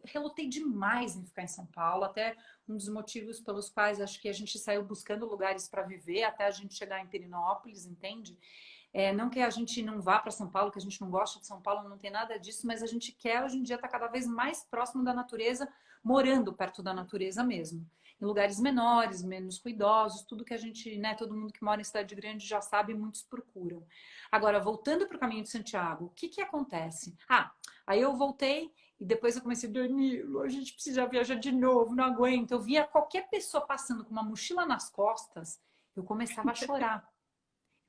relutei demais em ficar em São Paulo, até um dos motivos pelos quais acho que a gente saiu buscando lugares para viver até a gente chegar em Perinópolis, entende? Não que a gente não vá para São Paulo, que a gente não gosta de São Paulo, não tem nada disso, mas a gente quer hoje em dia estar cada vez mais próximo da natureza, morando perto da natureza mesmo. Em lugares menores, menos ruidosos, tudo que a gente, né, todo mundo que mora em cidade grande já sabe, muitos procuram. Agora, voltando para o Caminho de Santiago, o que que acontece? Aí eu voltei e depois eu comecei, Danilo, a gente precisa viajar de novo, não aguento. Eu via qualquer pessoa passando com uma mochila nas costas, eu começava a chorar.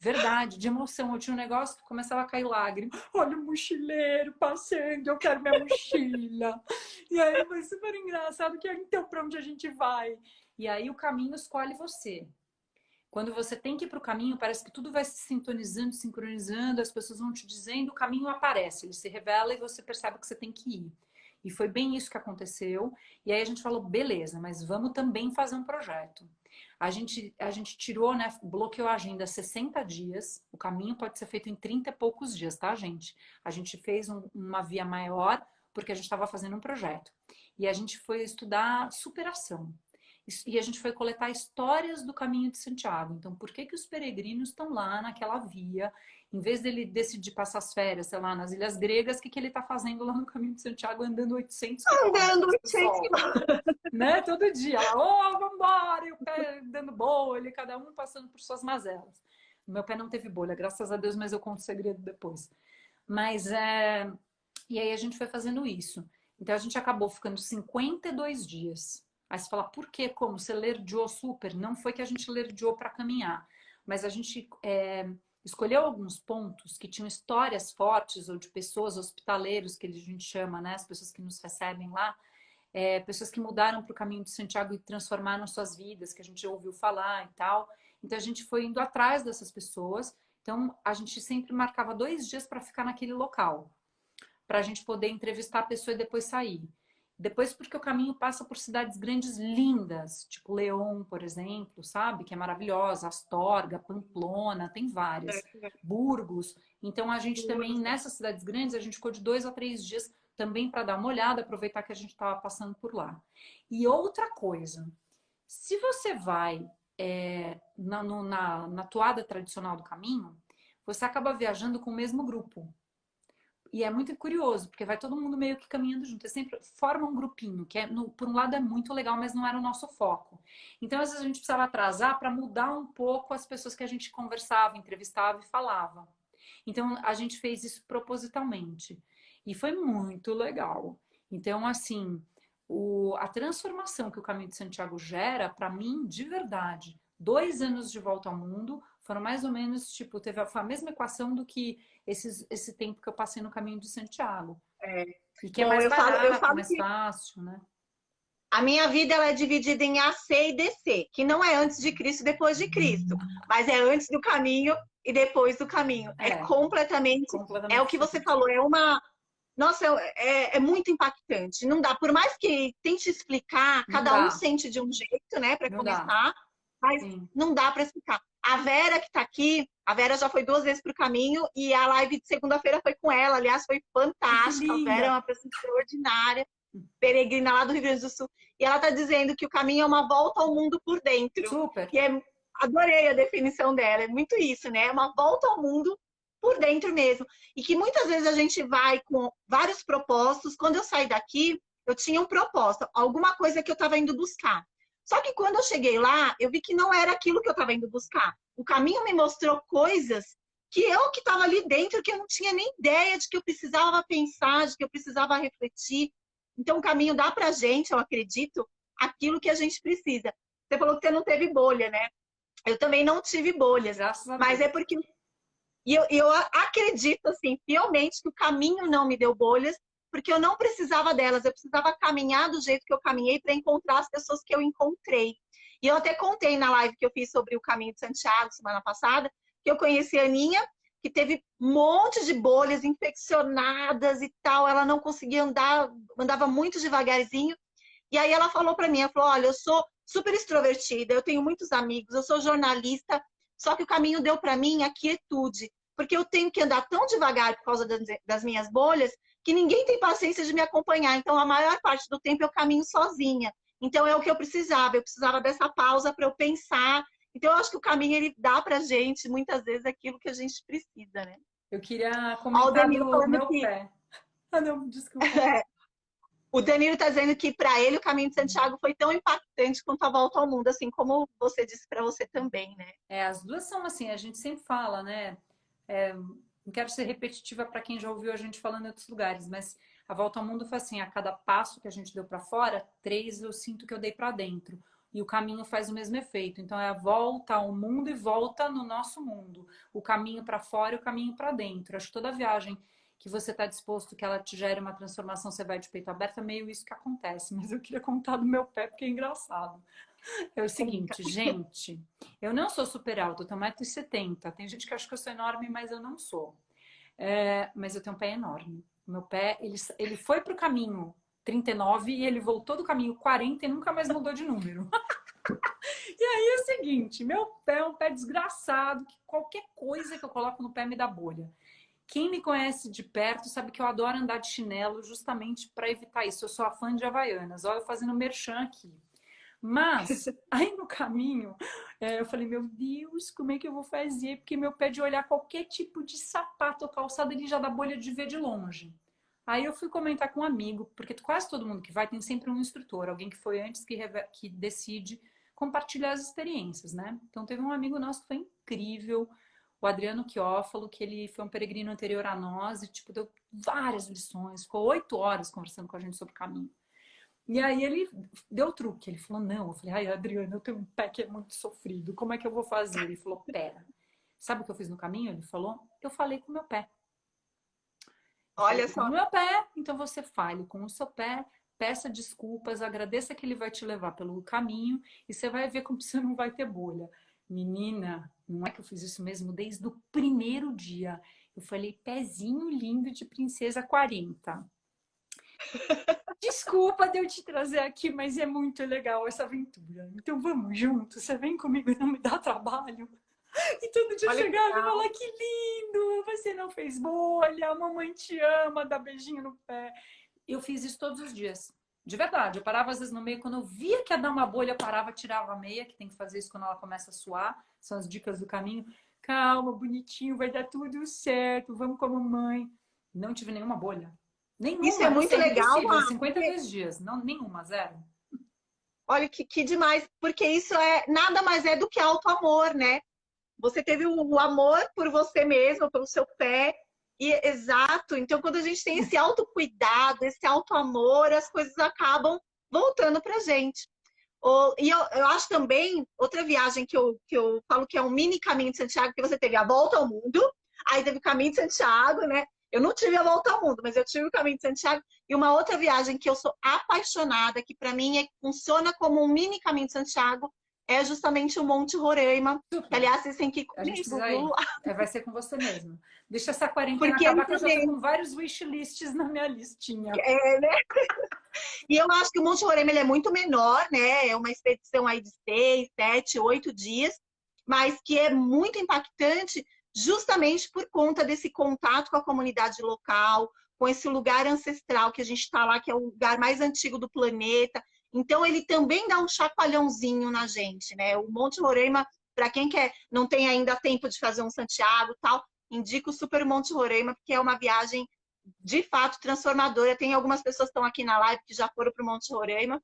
Verdade, de emoção. Eu tinha um negócio que começava a cair lágrimas. Olha o mochileiro passando, eu quero minha mochila. E aí foi super engraçado, que então para onde a gente vai? E aí o caminho escolhe você. Quando você tem que ir para o caminho, parece que tudo vai se sintonizando, sincronizando, as pessoas vão te dizendo, o caminho aparece, ele se revela e você percebe que você tem que ir. E foi bem isso que aconteceu. E aí a gente falou, beleza, mas vamos também fazer um projeto. A gente tirou, né, bloqueou a agenda 60 dias. O caminho pode ser feito em 30 e poucos dias, tá, gente? A gente fez uma via maior porque a gente estava fazendo um projeto. E a gente foi estudar superação. E a gente foi coletar histórias do caminho de Santiago. Então, por que que os peregrinos estão lá naquela via? Em vez dele decidir passar as férias, sei lá, nas Ilhas Gregas, o que que ele está fazendo lá no caminho de Santiago, andando 800 Andando quilômetros, 800 pessoal? quilômetros. Né? Todo dia, lá, vambora, e o pé dando bolha, cada um passando por suas mazelas. O meu pé não teve bolha, graças a Deus, mas eu conto o segredo depois. Mas, e aí a gente foi fazendo isso. Então a gente acabou ficando 52 dias. Aí você fala, por quê? Como? Você lerdeou super? Não foi que a gente lerdeou para caminhar, mas a gente escolheu alguns pontos que tinham histórias fortes ou de pessoas, hospitaleiros, que a gente chama, né? As pessoas que nos recebem lá, pessoas que mudaram para o caminho de Santiago e transformaram suas vidas, que a gente ouviu falar e tal. Então a gente foi indo atrás dessas pessoas. Então a gente sempre marcava 2 dias para ficar naquele local, para a gente poder entrevistar a pessoa e depois sair. Depois, porque o caminho passa por cidades grandes lindas, tipo León, por exemplo, sabe? Que é maravilhosa, Astorga, Pamplona, tem várias. Burgos. Então, a gente também, nessas cidades grandes, a gente ficou de 2 a 3 dias também para dar uma olhada, aproveitar que a gente estava passando por lá. E outra coisa, se você vai na toada tradicional do caminho, você acaba viajando com o mesmo grupo. E é muito curioso, porque vai todo mundo meio que caminhando junto. É sempre forma um grupinho, que por um lado é muito legal, mas não era o nosso foco. Então, às vezes, a gente precisava atrasar para mudar um pouco as pessoas que a gente conversava, entrevistava e falava. Então, a gente fez isso propositalmente. E foi muito legal. Então, assim, a transformação que o Caminho de Santiago gera, para mim, de verdade, 2 anos de volta ao mundo foram mais ou menos, tipo, foi a mesma equação do que esse tempo que eu passei no Caminho de Santiago. É. E que é Bom, mais eu barato, falo mais que fácil, né? a minha vida ela é dividida em AC e DC, que não é antes de Cristo e depois de Cristo, mas é antes do caminho e depois do caminho. É É, completamente, é completamente o que você diferente. falou, nossa, é muito impactante. Não dá, por mais que tente explicar, Não cada um dá, sente de um jeito, né, para não dá. começar, mas Sim. não dá para explicar. A Vera que está aqui, a Vera já foi 2 vezes para o caminho e a live de segunda-feira foi com ela. Aliás, foi Ai, que fantástica. A Vera é linda! uma pessoa extraordinária, peregrina lá do Rio Grande do Sul. E ela está dizendo que o caminho é uma volta ao mundo por dentro. Super. E adorei a definição dela. É muito isso, né? É uma volta ao mundo por dentro mesmo. E que muitas vezes a gente vai com vários propósitos. Quando eu saí daqui, eu tinha um propósito, alguma coisa que eu estava indo buscar. Só que quando eu cheguei lá, eu vi que não era aquilo que eu estava indo buscar. O caminho me mostrou coisas que estava ali dentro, que eu não tinha nem ideia de que eu precisava pensar, de que eu precisava refletir. Então, o caminho dá pra gente, eu acredito, aquilo que a gente precisa. Você falou que você não teve bolha, né? Eu também não tive bolhas, Graças a mas Deus. é porque eu acredito, assim, fielmente que o caminho não me deu bolhas, porque eu não precisava delas, eu precisava caminhar do jeito que eu caminhei para encontrar as pessoas que eu encontrei. E eu até contei na live que eu fiz sobre o Caminho de Santiago semana passada, que eu conheci a Aninha, que teve um monte de bolhas infeccionadas e tal, ela não conseguia andar, andava muito devagarzinho. E aí ela falou para mim, ela falou, olha, eu sou super extrovertida, eu tenho muitos amigos, eu sou jornalista, só que o caminho deu para mim a quietude, porque eu tenho que andar tão devagar por causa das minhas bolhas, que ninguém tem paciência de me acompanhar. Então, a maior parte do tempo eu caminho sozinha. Então, é o que eu precisava dessa pausa para eu pensar. Então, eu acho que o caminho, ele dá pra gente, muitas vezes, aquilo que a gente precisa, né? Eu queria Ó, o comentar Danilo do falando meu que pé. Ah, não, desculpa. o Danilo está dizendo que para ele o caminho de Santiago foi tão impactante quanto a volta ao mundo, assim como você disse para você também, né? As duas são assim, a gente sempre fala, né? Não quero ser repetitiva para quem já ouviu a gente falando em outros lugares, mas a volta ao mundo foi assim, a cada passo que a gente deu para fora, 3 eu sinto que eu dei para dentro. E o caminho faz o mesmo efeito. Então é a volta ao mundo e volta no nosso mundo. O caminho para fora e o caminho para dentro. Acho que toda viagem que você está disposto que ela te gere uma transformação, você vai de peito aberto, é meio isso que acontece. Mas eu queria contar do meu pé, porque é engraçado. É o seguinte, gente, eu não sou super alta, eu tenho 1,70 m. Tem gente que acha que eu sou enorme, mas eu não sou. Mas eu tenho um pé enorme. Meu pé, ele foi para o caminho 39 e ele voltou do caminho 40 e nunca mais mudou de número. E aí é o seguinte, meu pé é um pé desgraçado, que qualquer coisa que eu coloco no pé me dá bolha. Quem me conhece de perto sabe que eu adoro andar de chinelo justamente para evitar isso. Eu sou a fã de Havaianas. Olha eu fazendo merchan aqui. Mas, aí no caminho, eu falei, meu Deus, como é que eu vou fazer? Porque meu pé de olhar qualquer tipo de sapato ou calçado, ele já dá bolha de ver de longe. Aí eu fui comentar com um amigo, porque quase todo mundo que vai tem sempre um instrutor, alguém que foi antes que decide compartilhar as experiências, né? Então teve um amigo nosso que foi incrível, o Adriano Chiófalo, que ele foi um peregrino anterior a nós e, tipo, deu várias lições, ficou 8 horas conversando com a gente sobre o caminho. E aí ele deu o truque, ele falou, não, eu falei, ai, Adriano, eu tenho um pé que é muito sofrido, como é que eu vou fazer? Ele falou, pera, sabe o que eu fiz no caminho? Ele falou, eu falei com o meu pé. Olha Com o só. meu pé, então você fale com o seu pé, peça desculpas, agradeça que ele vai te levar pelo caminho e você vai ver como você não vai ter bolha. Menina, não é que eu fiz isso mesmo desde o primeiro dia. Eu falei, pezinho lindo de princesa 40. Desculpa de eu te trazer aqui, mas é muito legal essa aventura. Então vamos juntos, você vem comigo e não me dá trabalho. E todo dia eu Olha que chegava e legal. falava, que lindo, você não fez bolha, a mamãe te ama, dá beijinho no pé. Eu fiz isso todos os dias. De verdade, eu parava às vezes no meio, quando eu via que ia dar uma bolha, eu parava, tirava a meia, que tem que fazer isso quando ela começa a suar, são as dicas do caminho. Calma, bonitinho, vai dar tudo certo, vamos com a mamãe. Não tive nenhuma bolha. Isso é Nenhuma, não muito sei, legal, impossível, Má, 52 dias, não, nenhuma, zero. olha que demais, porque isso é nada mais é do que auto-amor, né? Você teve o amor por você mesmo, pelo seu pé, e exato. Então, quando a gente tem esse autocuidado, esse auto-amor, as coisas acabam voltando pra gente. E eu acho também, outra viagem que eu falo que é um mini caminho de Santiago, que você teve a volta ao mundo, aí teve o caminho de Santiago, né? Eu não tive a volta ao mundo, mas eu tive o caminho de Santiago. E uma outra viagem que eu sou apaixonada, que para mim funciona como um mini caminho de Santiago, é justamente o Monte Roraima. Que, Super. aliás, vocês têm que ir A gente comigo, precisa ir. viu? Vai ser com você mesmo. Deixa essa quarentena Porque ele acabar, que eu já tô também com vários wishlists na minha listinha. é, né? E eu acho que o Monte Roraima ele é muito menor, né? É uma expedição aí de 6, 7, 8 dias, mas que é muito impactante justamente por conta desse contato com a comunidade local, com esse lugar ancestral que a gente está lá, que é o lugar mais antigo do planeta. Então, ele também dá um chacoalhãozinho na gente, né? O Monte Roraima, para quem quer, não tem ainda tempo de fazer um Santiago tal, indico o Super Monte Roraima, porque é uma viagem de fato transformadora. Tem algumas pessoas que estão aqui na live que já foram para o Monte Roraima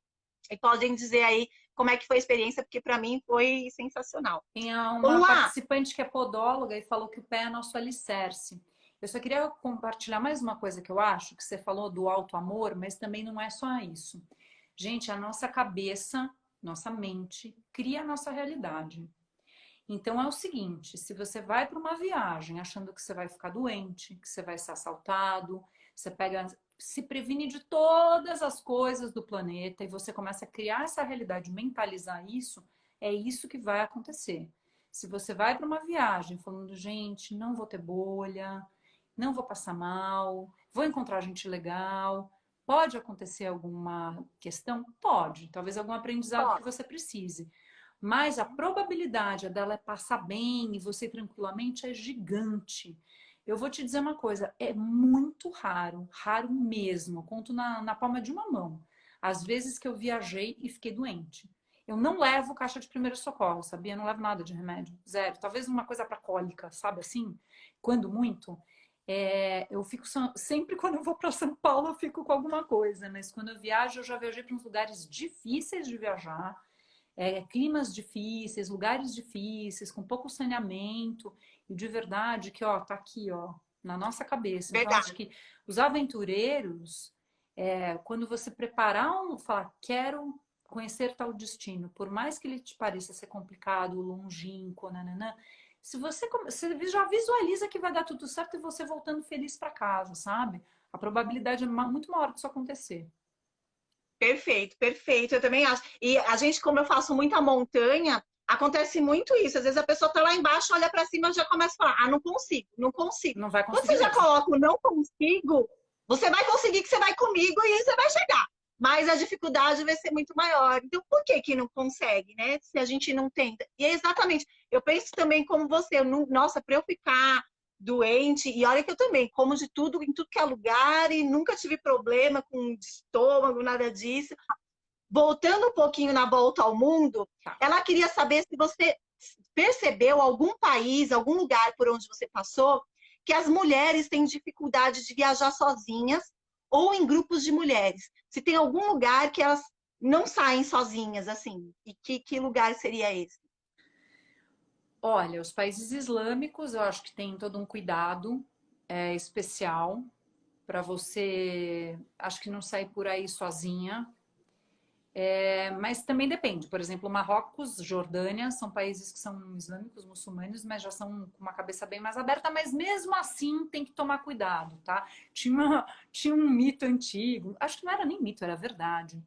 e podem dizer aí como é que foi a experiência, porque para mim foi sensacional. Tinha Ô, uma Luá, participante que é podóloga e falou que o pé é nosso alicerce. Eu só queria compartilhar mais uma coisa que eu acho, que você falou do alto amor, mas também não é só isso. Gente, a nossa cabeça, nossa mente, cria a nossa realidade. Então é o seguinte, se você vai para uma viagem achando que você vai ficar doente, que você vai ser assaltado, você pega, se previne de todas as coisas do planeta e você começa a criar essa realidade, mentalizar isso, é isso que vai acontecer. Se você vai para uma viagem falando, gente, não vou ter bolha, não vou passar mal, vou encontrar gente legal, pode acontecer alguma questão? Pode, talvez algum aprendizado ó, que você precise. Mas a probabilidade dela passar bem e você ir tranquilamente é gigante. Eu vou te dizer uma coisa, é muito raro, raro mesmo. Eu conto na palma de uma mão. Às vezes que eu viajei e fiquei doente. Eu não levo caixa de primeiro socorro, sabia? Eu não levo nada de remédio, zero. Talvez uma coisa para cólica, sabe assim? Quando muito. Eu fico sempre quando eu vou para São Paulo eu fico com alguma coisa, mas quando eu viajo eu já viajei para uns lugares difíceis de viajar, climas difíceis, lugares difíceis, com pouco saneamento, e de verdade que, ó, tá aqui, ó, na nossa cabeça. Então, acho verdade. que os aventureiros, quando você preparar falar, quero conhecer tal destino, por mais que ele te pareça ser complicado, longínquo, nananã, você já visualiza que vai dar tudo certo e você voltando feliz para casa, sabe? A probabilidade é muito maior disso acontecer. Perfeito, perfeito. Eu também acho. E a gente, como eu faço muita montanha, acontece muito isso. Às vezes a pessoa tá lá embaixo, olha para cima e já começa a falar: ah, não consigo, não consigo. Não vai Quando conseguir você já mesmo. coloca o não consigo, você vai conseguir que você vai comigo e aí você vai chegar. Mas a dificuldade vai ser muito maior. Então, por que que não consegue, né? Se a gente não tenta. E é exatamente, eu penso também como você. Eu não, nossa, para eu ficar doente, e olha que eu também como de tudo, em tudo que é lugar, e nunca tive problema com estômago, nada disso. Voltando um pouquinho na volta ao mundo, Tá. ela queria saber se você percebeu algum país, algum lugar por onde você passou, que as mulheres têm dificuldade de viajar sozinhas ou em grupos de mulheres. Se tem algum lugar que elas não saem sozinhas, assim, e que lugar seria esse? Olha, os países islâmicos, eu acho que tem todo um cuidado especial para você, acho que não sair por aí sozinha. Mas também depende. Por exemplo, Marrocos, Jordânia, são países que são islâmicos, muçulmanos, mas já são com uma cabeça bem mais aberta, mas mesmo assim tem que tomar cuidado, tá? Tinha um mito antigo, acho que não era nem mito, era verdade.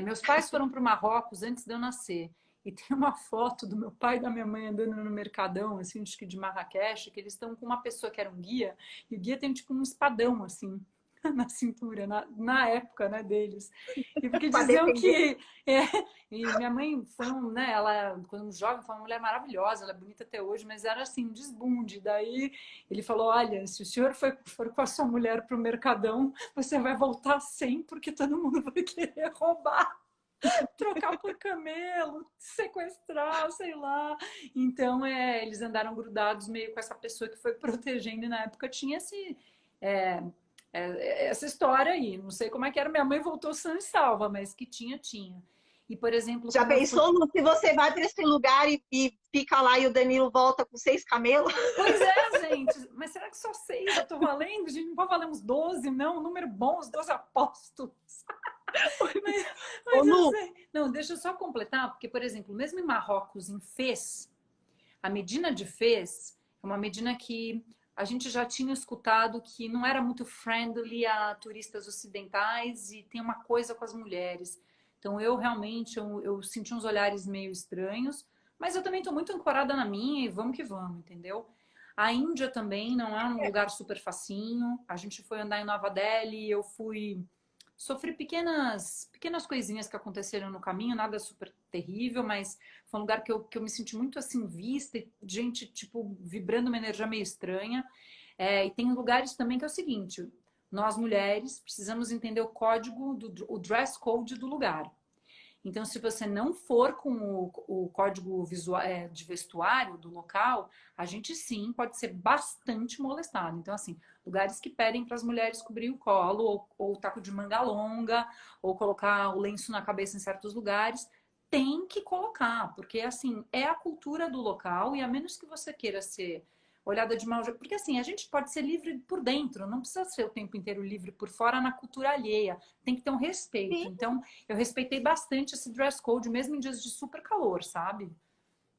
Meus pais foram para o Marrocos antes de eu nascer. E tem uma foto do meu pai e da minha mãe andando no Mercadão, assim, acho que de Marrakech, que eles estão com uma pessoa que era um guia, e o guia tem tipo um espadão, assim, na cintura, na época, né, deles. E porque Para diziam defender. que... e minha mãe foi né, ela, quando jovem, foi uma mulher maravilhosa, ela é bonita até hoje, mas era assim, um desbunde. Daí ele falou, olha, se o senhor for com a sua mulher para o Mercadão, você vai voltar sem, porque todo mundo vai querer roubar. Trocar por camelo, sequestrar, sei lá. Então, eles andaram grudados meio com essa pessoa que foi protegendo e na época tinha é, essa história aí. Não sei como é que era. Minha mãe voltou sã e salva, mas que tinha, tinha. E, por exemplo, Já quando eu fui... pensou se você vai para esse lugar e fica lá e o Danilo volta com 6 camelos? Pois é, gente. Mas será que só 6 eu tô valendo? Gente, não pode valer uns 12, não. Um número bom, os 12 apóstolos. Mas, Ô, eu Lu, sei. Não, deixa eu só completar, porque, por exemplo, mesmo em Marrocos, em Fez, a Medina de Fez é uma Medina que a gente já tinha escutado que não era muito friendly a turistas ocidentais e tem uma coisa com as mulheres. Então, eu realmente eu senti uns olhares meio estranhos, mas eu também estou muito ancorada na minha e vamos que vamos, entendeu? A Índia também não é um lugar super facinho. A gente foi andar em Nova Delhi, eu fui sofri pequenas coisinhas que aconteceram no caminho, nada super terrível, mas foi um lugar que eu me senti muito assim vista, e gente tipo vibrando uma energia meio estranha. E tem lugares também que é o seguinte: nós mulheres precisamos entender o código o dress code do lugar. Então, se você não for com o código visual, de vestuário do local, a gente sim pode ser bastante molestado. Então, assim, lugares que pedem para as mulheres cobrir o colo, ou o taco de manga longa, ou colocar o lenço na cabeça em certos lugares, tem que colocar, porque assim, é a cultura do local, e a menos que você queira ser olhada de mau jeito. Porque assim, a gente pode ser livre por dentro, não precisa ser o tempo inteiro livre por fora na cultura alheia. Tem que ter um respeito. sim. Então, eu respeitei bastante esse dress code, mesmo em dias de super calor, sabe?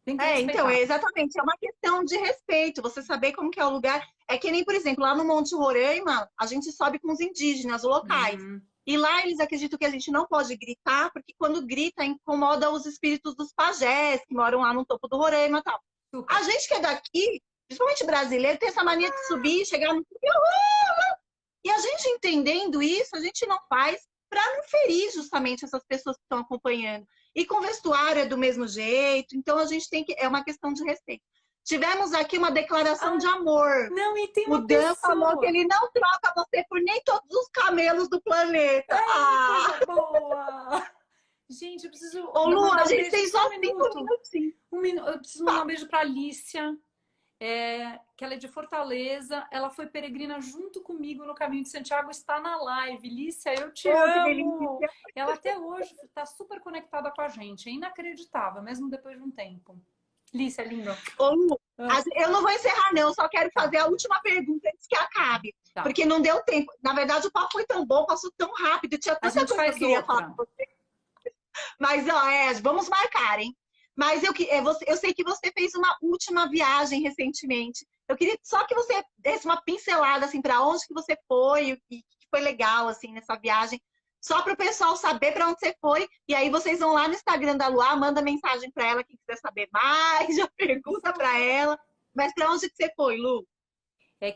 Tem que respeitar. Exatamente, é uma questão de respeito, você saber como que é o lugar. É que nem, por exemplo, lá no Monte Roraima, a gente sobe com os indígenas locais. Uhum, E lá eles acreditam que a gente não pode gritar, porque quando grita incomoda os espíritos dos pajés, que moram lá no topo do Roraima e tal. super. A gente que é daqui, principalmente brasileiro, tem essa mania de subir, chegar no... E a gente entendendo isso, a gente não faz para não ferir justamente essas pessoas que estão acompanhando. E com vestuário é do mesmo jeito, então a gente tem que. É uma questão de respeito. Tivemos aqui uma declaração de Ai, amor. não, e tem O uma Dan falou que pessoa. ele não troca você por nem todos os camelos do planeta. Ai, Ah! coisa boa! Gente, eu preciso Ô, Lu, a mandar um gente beijo, tem só só um 5 minuto. minutinhos. Eu preciso mandar um beijo para Alicia. Que ela é de Fortaleza, ela foi peregrina junto comigo no Caminho de Santiago, está na live. Lícia, eu te Oh, que amo! delícia. Ela até hoje está super conectada com a gente, é inacreditável, mesmo depois de um tempo. Lícia, linda. Ô, Lu, Ah, eu não vou encerrar, não. Só quero tá, fazer a última pergunta antes que acabe. tá. Porque não deu tempo. Na verdade, o papo foi tão bom, passou tão rápido. Tinha A tanta gente coisa que eu faz queria falar outra. com você. Mas, ó, vamos marcar, hein? Mas eu sei que você fez uma última viagem recentemente. Eu queria só que você desse uma pincelada assim para onde que você foi e que foi legal assim nessa viagem, só para o pessoal saber para onde você foi. E aí vocês vão lá no Instagram da Luá, manda mensagem para ela quem quiser saber mais, já pergunta para ela. Mas para onde que você foi, Lu?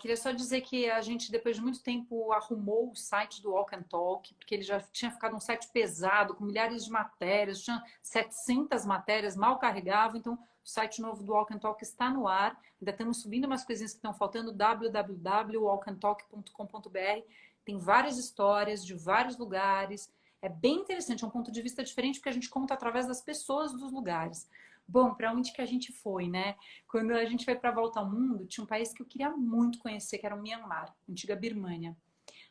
Queria só dizer que a gente, depois de muito tempo, arrumou o site do Walk and Talk, porque ele já tinha ficado um site pesado, com milhares de matérias, tinha 700 matérias, mal carregava, então o site novo do Walk and Talk está no ar, ainda estamos subindo umas coisinhas que estão faltando, www.walkandtalk.com.br, tem várias histórias de vários lugares, é bem interessante, é um ponto de vista diferente, porque a gente conta através das pessoas dos lugares. Bom, para onde que a gente foi, né? Quando a gente foi para a Volta ao Mundo, tinha um país que eu queria muito conhecer, que era o Mianmar, antiga Birmânia.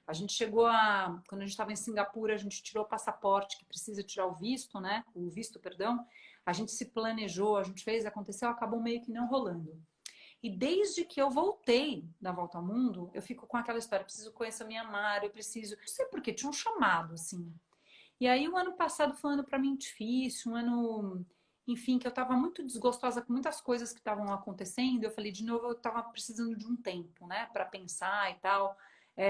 A gente chegou a... Quando a gente estava em Singapura, a gente tirou o passaporte, que precisa tirar o visto, né? O visto, perdão. A gente se planejou, a gente fez, aconteceu, acabou meio que não rolando. E desde que eu voltei da Volta ao Mundo, eu fico com aquela história, preciso conhecer o Mianmar, eu preciso... Não sei por quê, tinha um chamado, assim. E aí o ano passado foi um ano para mim difícil, um ano, enfim, que eu estava muito desgostosa com muitas coisas que estavam acontecendo. Eu falei, de novo, eu estava precisando de um tempo, né, para pensar e tal.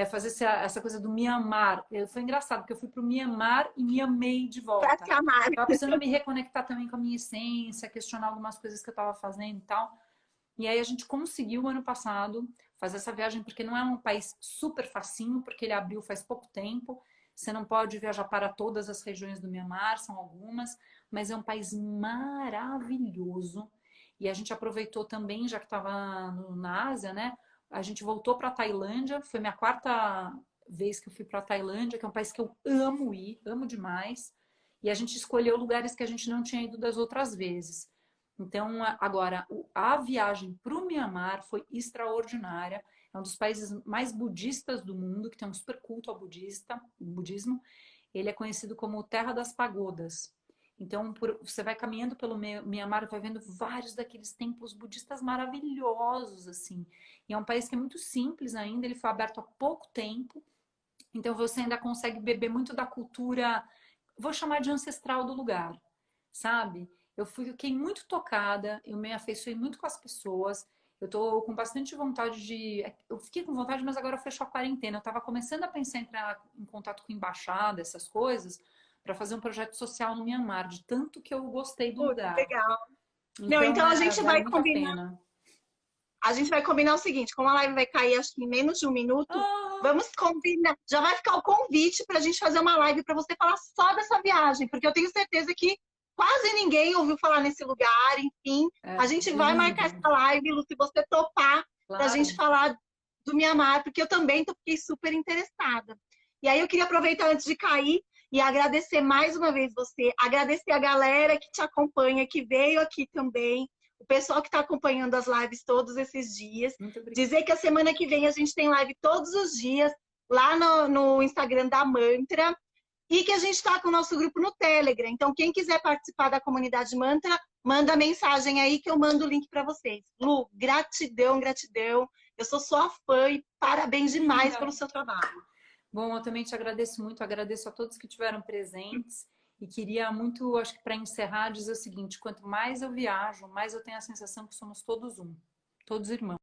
Fazer essa coisa do Mianmar. Foi engraçado, porque eu fui para o Mianmar e me amei de Para volta. te amar. Estava precisando me reconectar também com a minha essência, questionar algumas coisas que eu estava fazendo e tal. E aí a gente conseguiu, ano passado, fazer essa viagem, porque não é um país super facinho, porque ele abriu faz pouco tempo. Você não pode viajar para todas as regiões do Mianmar, são algumas, mas é um país maravilhoso. E a gente aproveitou também, já que estava na Ásia, né? A gente voltou para a Tailândia, foi minha quarta vez que eu fui para a Tailândia, que é um país que eu amo ir, amo demais. E a gente escolheu lugares que a gente não tinha ido das outras vezes. Então, agora, a viagem para o Mianmar foi extraordinária. É um dos países mais budistas do mundo, que tem um super culto ao budismo. Ele é conhecido como Terra das Pagodas. Então, você vai caminhando pelo Mianmar, vai vendo vários daqueles templos budistas maravilhosos, assim. E é um país que é muito simples ainda, ele foi aberto há pouco tempo. Então, você ainda consegue beber muito da cultura, vou chamar de ancestral do lugar, sabe? Fiquei muito tocada, eu me afeiçoei muito com as pessoas. Eu tô com bastante vontade de... Eu fiquei com vontade, mas agora fechou a quarentena. Eu tava começando a pensar em entrar em contato com embaixada, essas coisas, para fazer um projeto social no Mianmar, de tanto que eu gostei do Pô, que lugar. legal. Não, Então, então a gente vale vai muito a combinar. pena. A gente vai combinar o seguinte, como a live vai cair acho que em menos de um minuto, Ah, vamos combinar. Já vai ficar o convite para a gente fazer uma live para você falar só dessa viagem, porque eu tenho certeza que quase ninguém ouviu falar nesse lugar, enfim. A gente vai marcar lindo, essa live, Lu, se você topar, para a gente claro. falar do Mianmar, porque eu também fiquei super interessada. E aí eu queria aproveitar antes de cair e agradecer mais uma vez você, agradecer a galera que te acompanha, que veio aqui também, o pessoal que está acompanhando as lives todos esses dias. Muito obrigada. Dizer que a semana que vem a gente tem live todos os dias, lá no Instagram da Mantra, e que a gente está com o nosso grupo no Telegram. Então, quem quiser participar da comunidade Mantra, manda mensagem aí que eu mando o link para vocês. Lu, gratidão, gratidão. Eu sou sua fã e parabéns demais pelo seu trabalho. Bom, eu também te agradeço muito, agradeço a todos que estiveram presentes e queria muito, acho que para encerrar, dizer o seguinte: quanto mais eu viajo, mais eu tenho a sensação que somos todos um, todos irmãos.